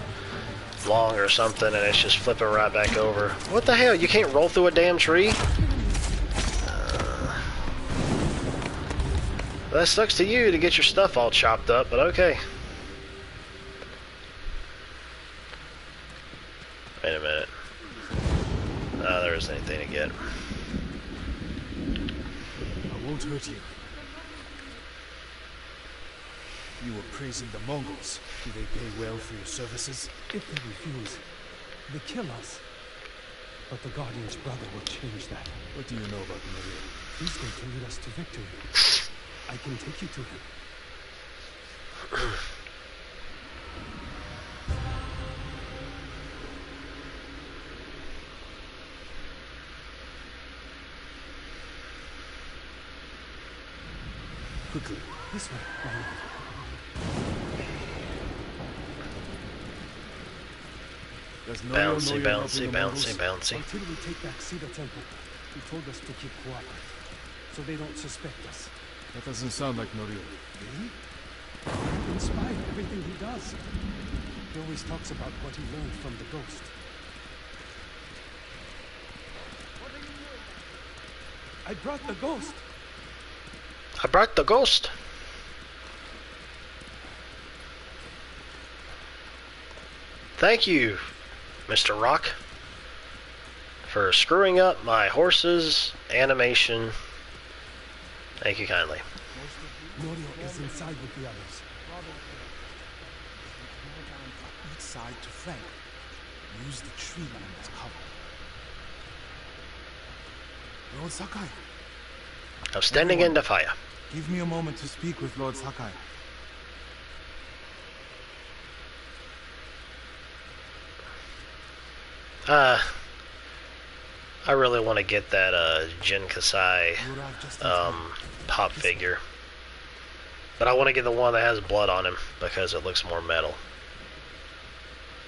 long or something, and it's just flipping right back over. What the hell? You can't roll through a damn tree? That sucks to you to get your stuff all chopped up, but okay. Wait a minute. There isn't anything to get. I won't hurt you. You were praising the Mongols. Do they pay well for your services? If they refuse, they kill us. But the Guardian's brother will change that. What do you know about Maria? He's going to lead us to victory. I can take you to him. Quickly. This way, my lord. Bouncy, bouncy, bouncy, bouncy. Until we take back Cedar Temple, he told us to keep quiet, so they don't suspect us. That doesn't sound like Norio. Really? I'm inspired everything he does. He always talks about what he learned from the ghost. I brought the ghost. I brought the ghost. Thank you, Mr. Rock, for screwing up my horse's animation. Thank you kindly. Norio is inside with the others. Each side to flank. Use the tree line as cover. Lord Sakai. I'm standing in the fire. Give me a moment to speak with Lord Sakai. I really want to get that Jin Kasai pop figure. But I want to get the one that has blood on him because it looks more metal.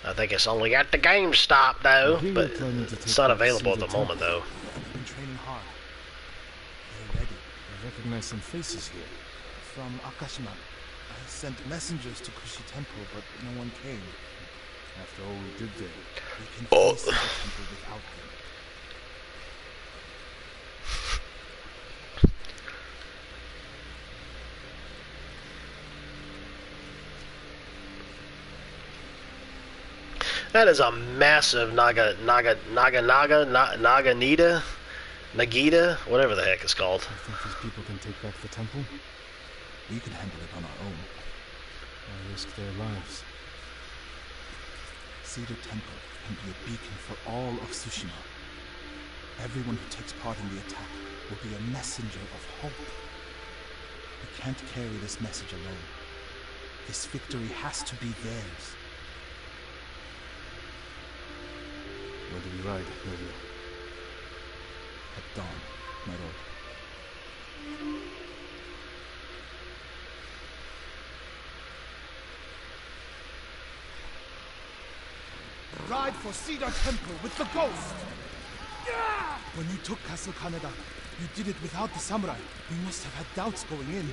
I think it's only at the GameStop though, but it's not available at the moment though. You've been training hard. You're ready. I recognize some faces here. From Akashima. I sent messengers to Kushi Temple, but no one came. After all we did there, we can face the temple without them. That is a massive Nagita, whatever the heck it's called. I think these people can take back the temple. We can handle it on our own. Why risk their lives? Cedar Temple can be a beacon for all of Tsushima. Everyone who takes part in the attack will be a messenger of hope. We can't carry this message alone. This victory has to be theirs. Where do we ride, Norio? At dawn, my lord. Ride for Cedar Temple with the ghost! When you took Castle Kaneda, you did it without the samurai. We must have had doubts going in.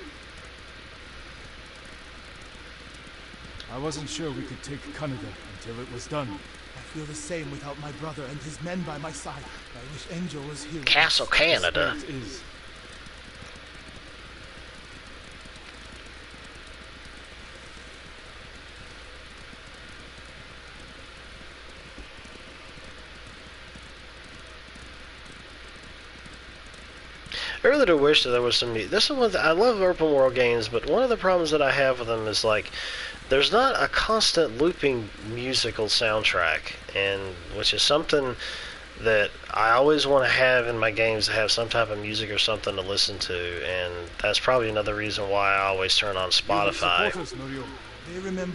I wasn't sure we could take Kaneda until it was done. I feel the same without my brother and his men by my side. I wish Angel was here. Castle Kaneda. I really do wish that there was some. This is one. I love open world games, but one of the problems that I have with them is like, there's not a constant looping musical soundtrack, and which is something that I always want to have in my games, to have some type of music or something to listen to, and that's probably another reason why I always turn on Spotify,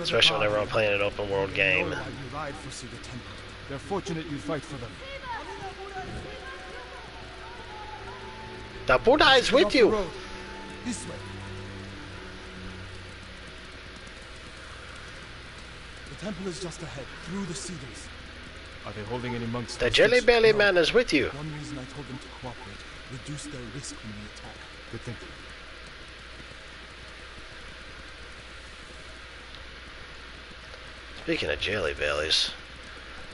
especially whenever I'm playing an open world game. They're fortunate you fight for them. The Buddha is with you. This way. The temple is just ahead, through the cedars. Are they holding any monks? The Jelly Belly Man is with you. One reason I told them to cooperate, reduce their risk when we attack. Good thinking. Speaking of jelly bellies,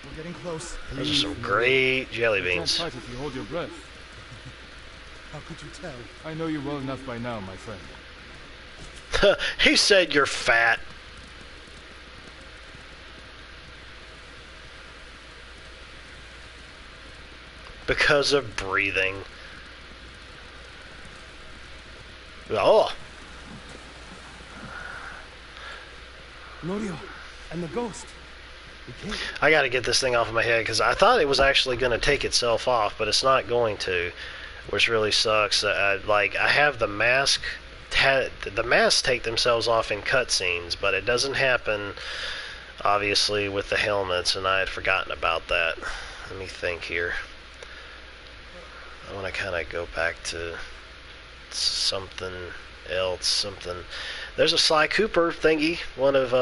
We're getting close. those are some great jelly You can't beans. fight if you hold your breath. How could you tell? I know you well enough by now, my friend. He said you're fat. Because of breathing. Oh! Norio, and the ghost. I gotta get this thing off of my head because I thought it was actually gonna take itself off, but it's not going to, which really sucks. Like, I have the mask. The masks take themselves off in cutscenes, but it doesn't happen, obviously, with the helmets, and I had forgotten about that. Let me think here. I want to kind of go back to something else. There's a Sly Cooper thingy, one of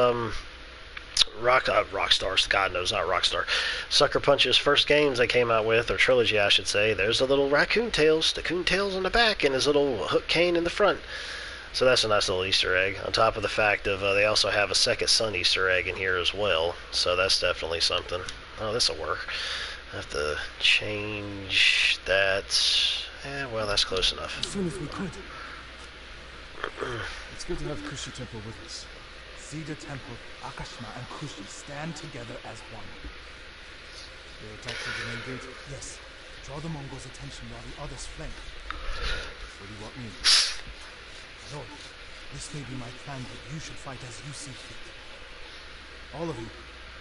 Rockstar's, God knows, not Rockstar, Sucker Punch's first games they came out with, or trilogy I should say. There's a little raccoon tails, the coon tails on the back, and his little hook cane in the front. So that's a nice little Easter egg, on top of the fact of they also have a second son Easter egg in here as well, so that's definitely something. Oh, this'll work. I have to change that. Well, that's close enough. As soon as we could. It's good to have Kushi Temple with us. Cedar Temple, Akashima, and Kushi stand together as one. They attack through the main gate? Yes. Draw the Mongols' attention while the others flank. What do you want me? Lord, this may be my plan, but you should fight as you see fit. All of you,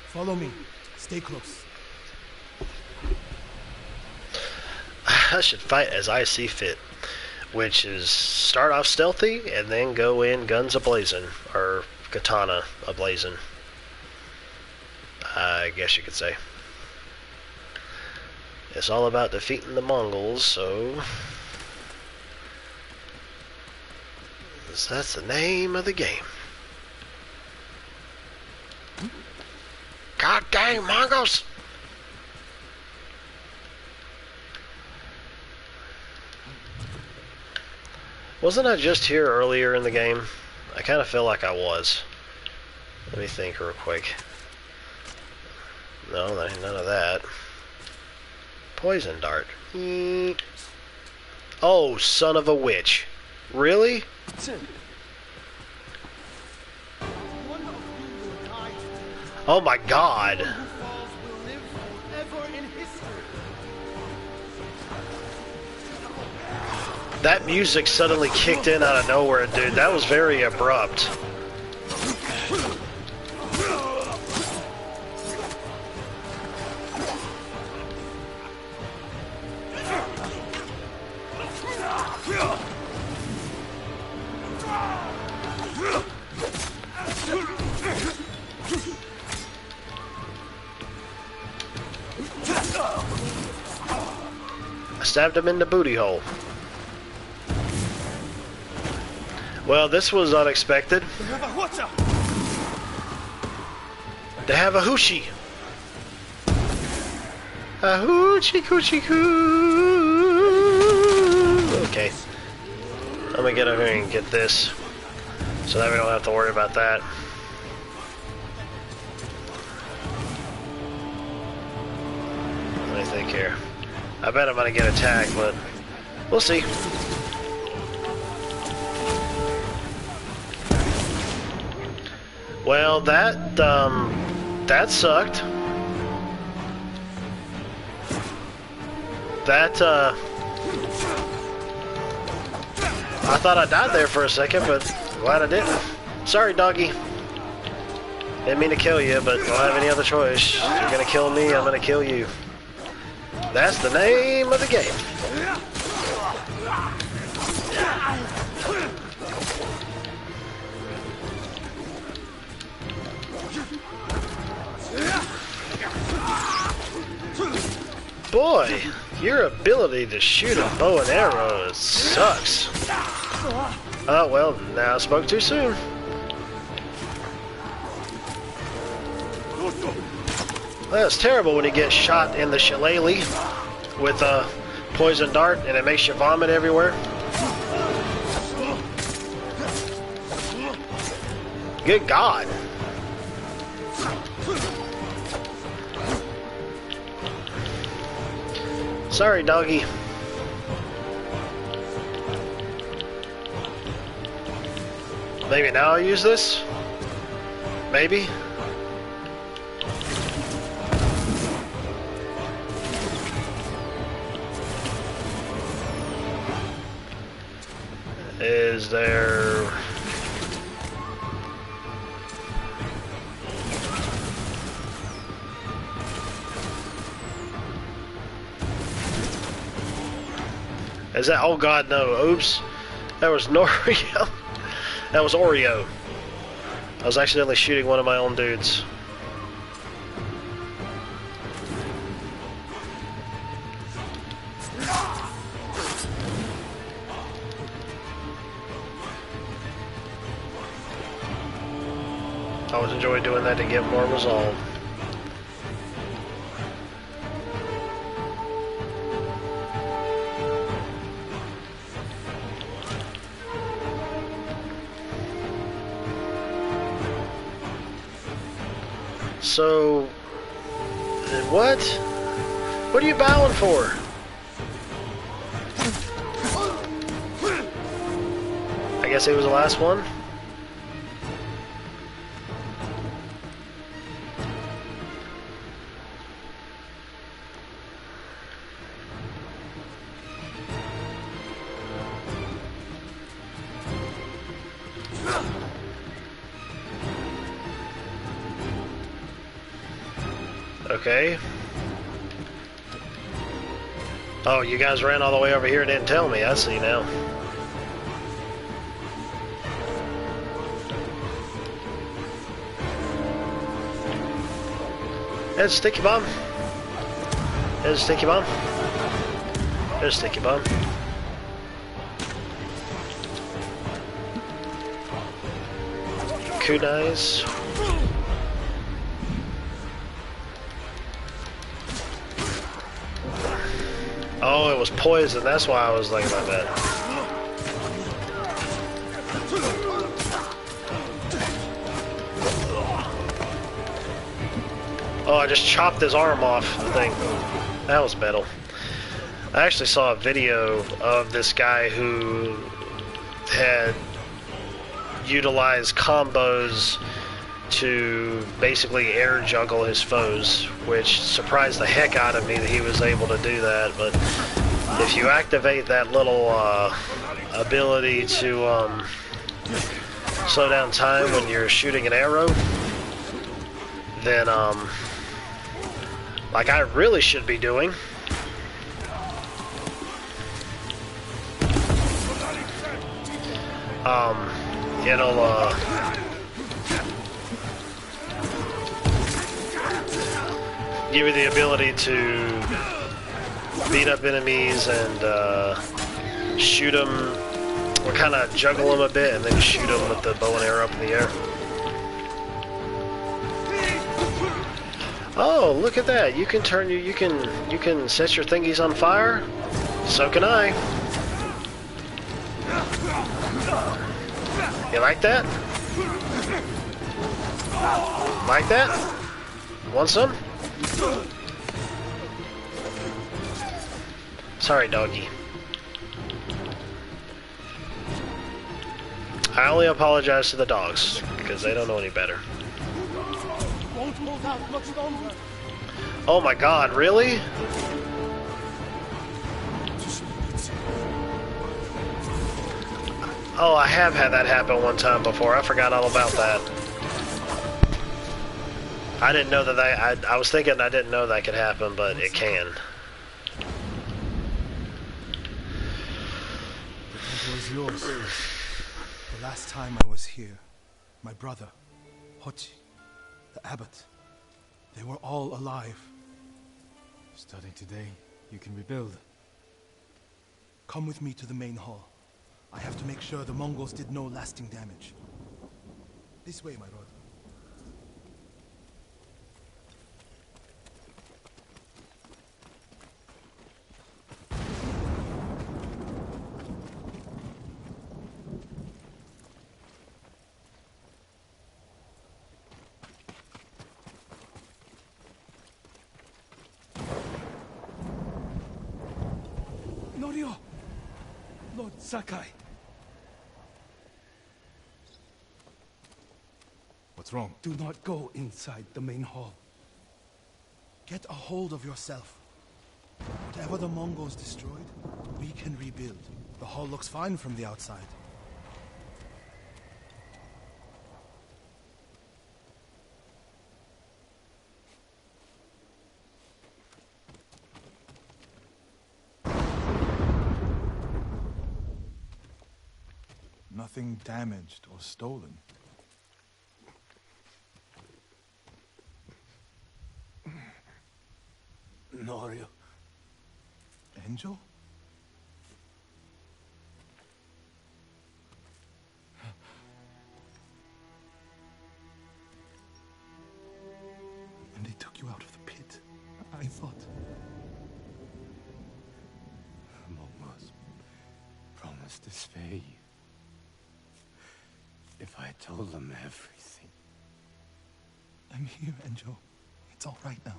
follow me. Stay close. I should fight as I see fit, which is start off stealthy and then go in guns a-blazing, or katana a-blazing, I guess you could say. It's all about defeating the Mongols, so that's the name of the game. God dang Mongols! Wasn't I just here earlier in the game? I kind of feel like I was. Let me think real quick. No, there ain't none of that. Poison dart. Oh, son of a witch. Really? Oh my god. That music suddenly kicked in out of nowhere, dude. That was very abrupt. I stabbed him in the booty hole. Well, this was unexpected. They have a hoochie. A hoochie coochie coo. Okay. I'm gonna get over here and get this, so that we don't have to worry about that. Let me think here. I bet I'm gonna get attacked, but we'll see. Well, that sucked. I thought I died there for a second, but glad I didn't. Sorry, doggy. Didn't mean to kill you, but don't have any other choice. If you're gonna kill me, I'm gonna kill you. That's the name of the game. Boy, Your ability to shoot a bow and arrow sucks. Oh, well, now I spoke too soon. That's terrible when you get shot in the shillelagh with a poison dart and it makes you vomit everywhere. Good God. Sorry, doggy. Maybe now I'll use this? Maybe? Is there... Is that... Oh God, no. Oops. That was Norio. That was Oreo. I was accidentally shooting one of my own dudes. I always enjoy doing that to get more resolve. So, what? What are you bowing for? I guess he was the last one? Okay. Oh, you guys ran all the way over here and didn't tell me. I see now. There's a sticky bomb. There's a sticky bomb. There's a sticky bomb. Kunais. Oh, it was poison. That's why I was like about that. Oh, I just chopped his arm off, I think. That was metal. I actually saw a video of this guy who had utilized combos to basically air juggle his foes, which surprised the heck out of me that he was able to do that. But if you activate that little ability to slow down time when you're shooting an arrow, then like I really should be doing, it'll give you the ability to beat up enemies and shoot them, or kind of juggle them a bit, and then shoot them with the bow and arrow up in the air. Oh, look at that! You can turn you can set your thingies on fire. So can I. You like that? Like that? Want some? Sorry, doggy. I only apologize to the dogs, because they don't know any better. Oh my God, really? Oh, I have had that happen one time before. I forgot all about that. I didn't know that I was thinking I didn't know that could happen, but it can. It was yours. The last time I was here, my brother, Hochi, the abbot, they were all alive. Starting today, You can rebuild. Come with me to the main hall. I have to make sure the Mongols did no lasting damage. This way, my lord. Norio! Lord Sakai! What's wrong? Do not go inside the main hall. Get a hold of yourself. Whatever the Mongols destroyed, we can rebuild. The hall looks fine from the outside. Nothing damaged or stolen. Norio. Angel? And they took you out of the pit. I thought... Mongols promised to spare you. If I told them everything. I'm here, Angel. It's all right now.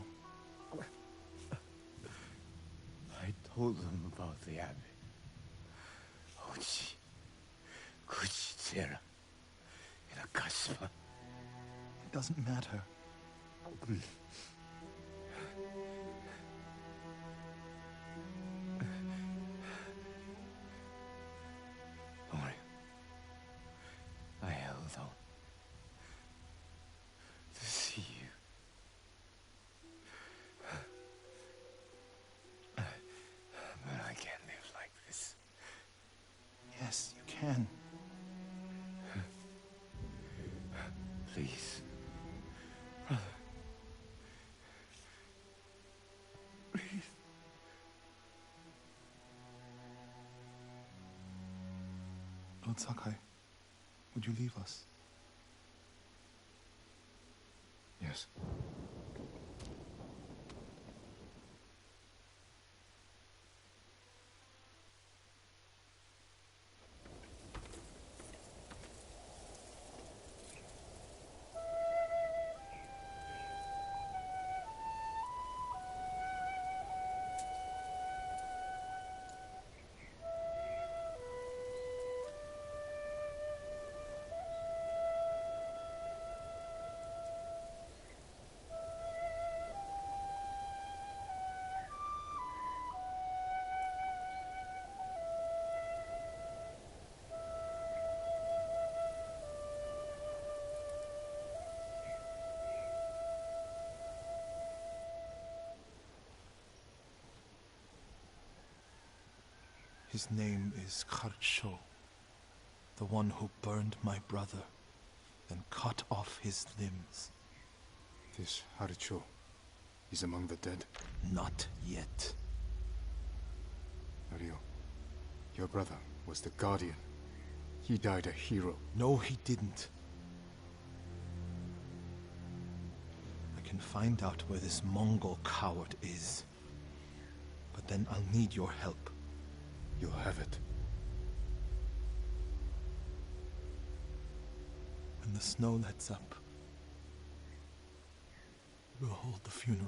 I told them about the abbey. Ochi, Kuchitsera, in Akashima. It doesn't matter. Lord, I held on to see you. But I can't live like this. Yes, you can. Please, brother. Breathe. Lord Sakai, would you leave us? Yes. His name is Kharcho, the one who burned my brother, then cut off his limbs. This Haricho is among the dead? Not yet. Norio, your brother was the Guardian. He died a hero. No, he didn't. I can find out where this Mongol coward is. But then I'll need your help. You'll have it. When the snow lets up, we'll hold the funeral.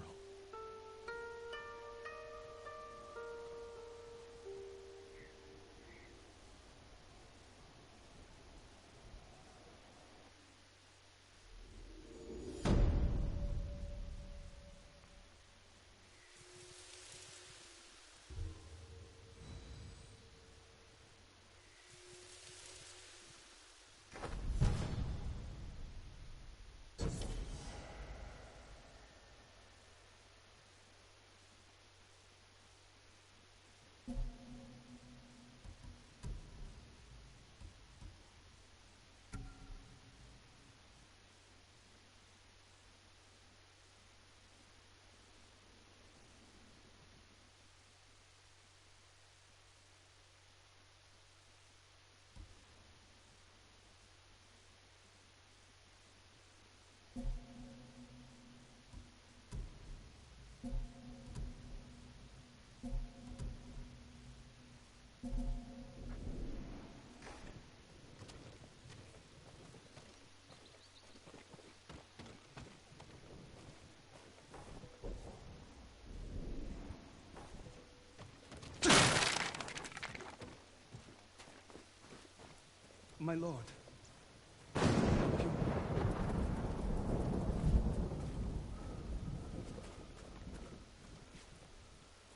My lord.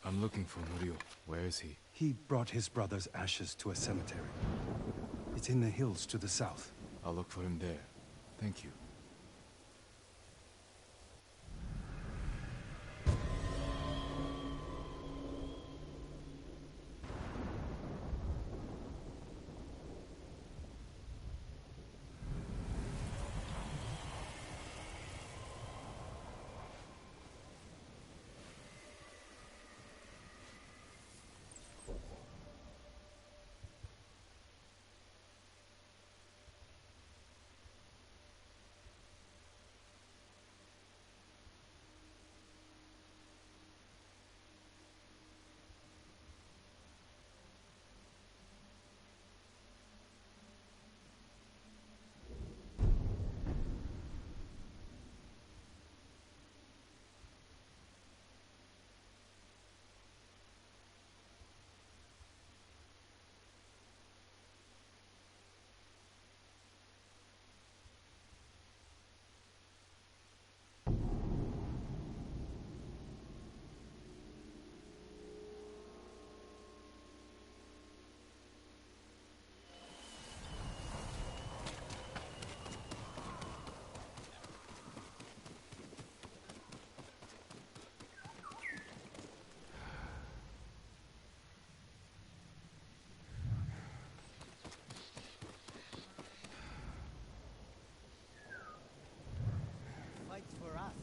I'm looking for Norio. Where is he? He brought his brother's ashes to a cemetery. It's in the hills to the south. I'll look for him there. Thank you. Fights for us.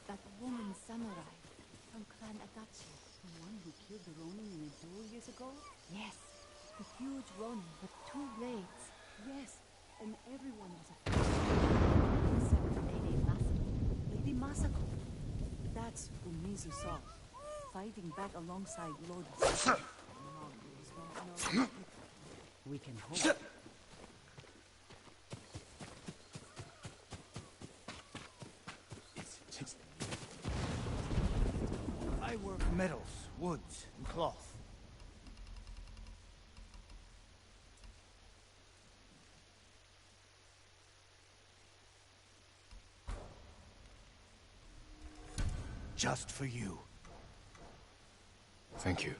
That woman samurai from Clan Adachi. The one who killed the Ronin in a duel years ago? Yes. The huge Ronin with 2 blades. Yes. And everyone was afraid. Except Lady Masako. Lady Masako. That's who Mizu saw. Fighting back alongside Lord Sushi. We can hope. I work metals, woods, and cloth. Just for you. Thank you.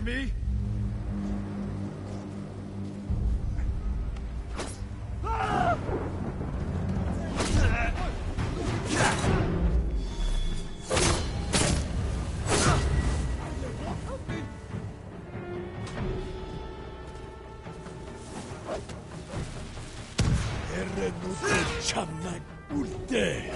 me? 참나 꿀대.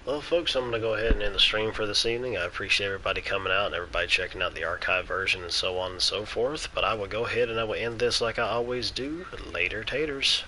Well, folks, I'm going to go ahead and end the stream for this evening. I appreciate everybody coming out and everybody checking out the archive version and so on and so forth. But I will go ahead and I will end this like I always do. Later, taters.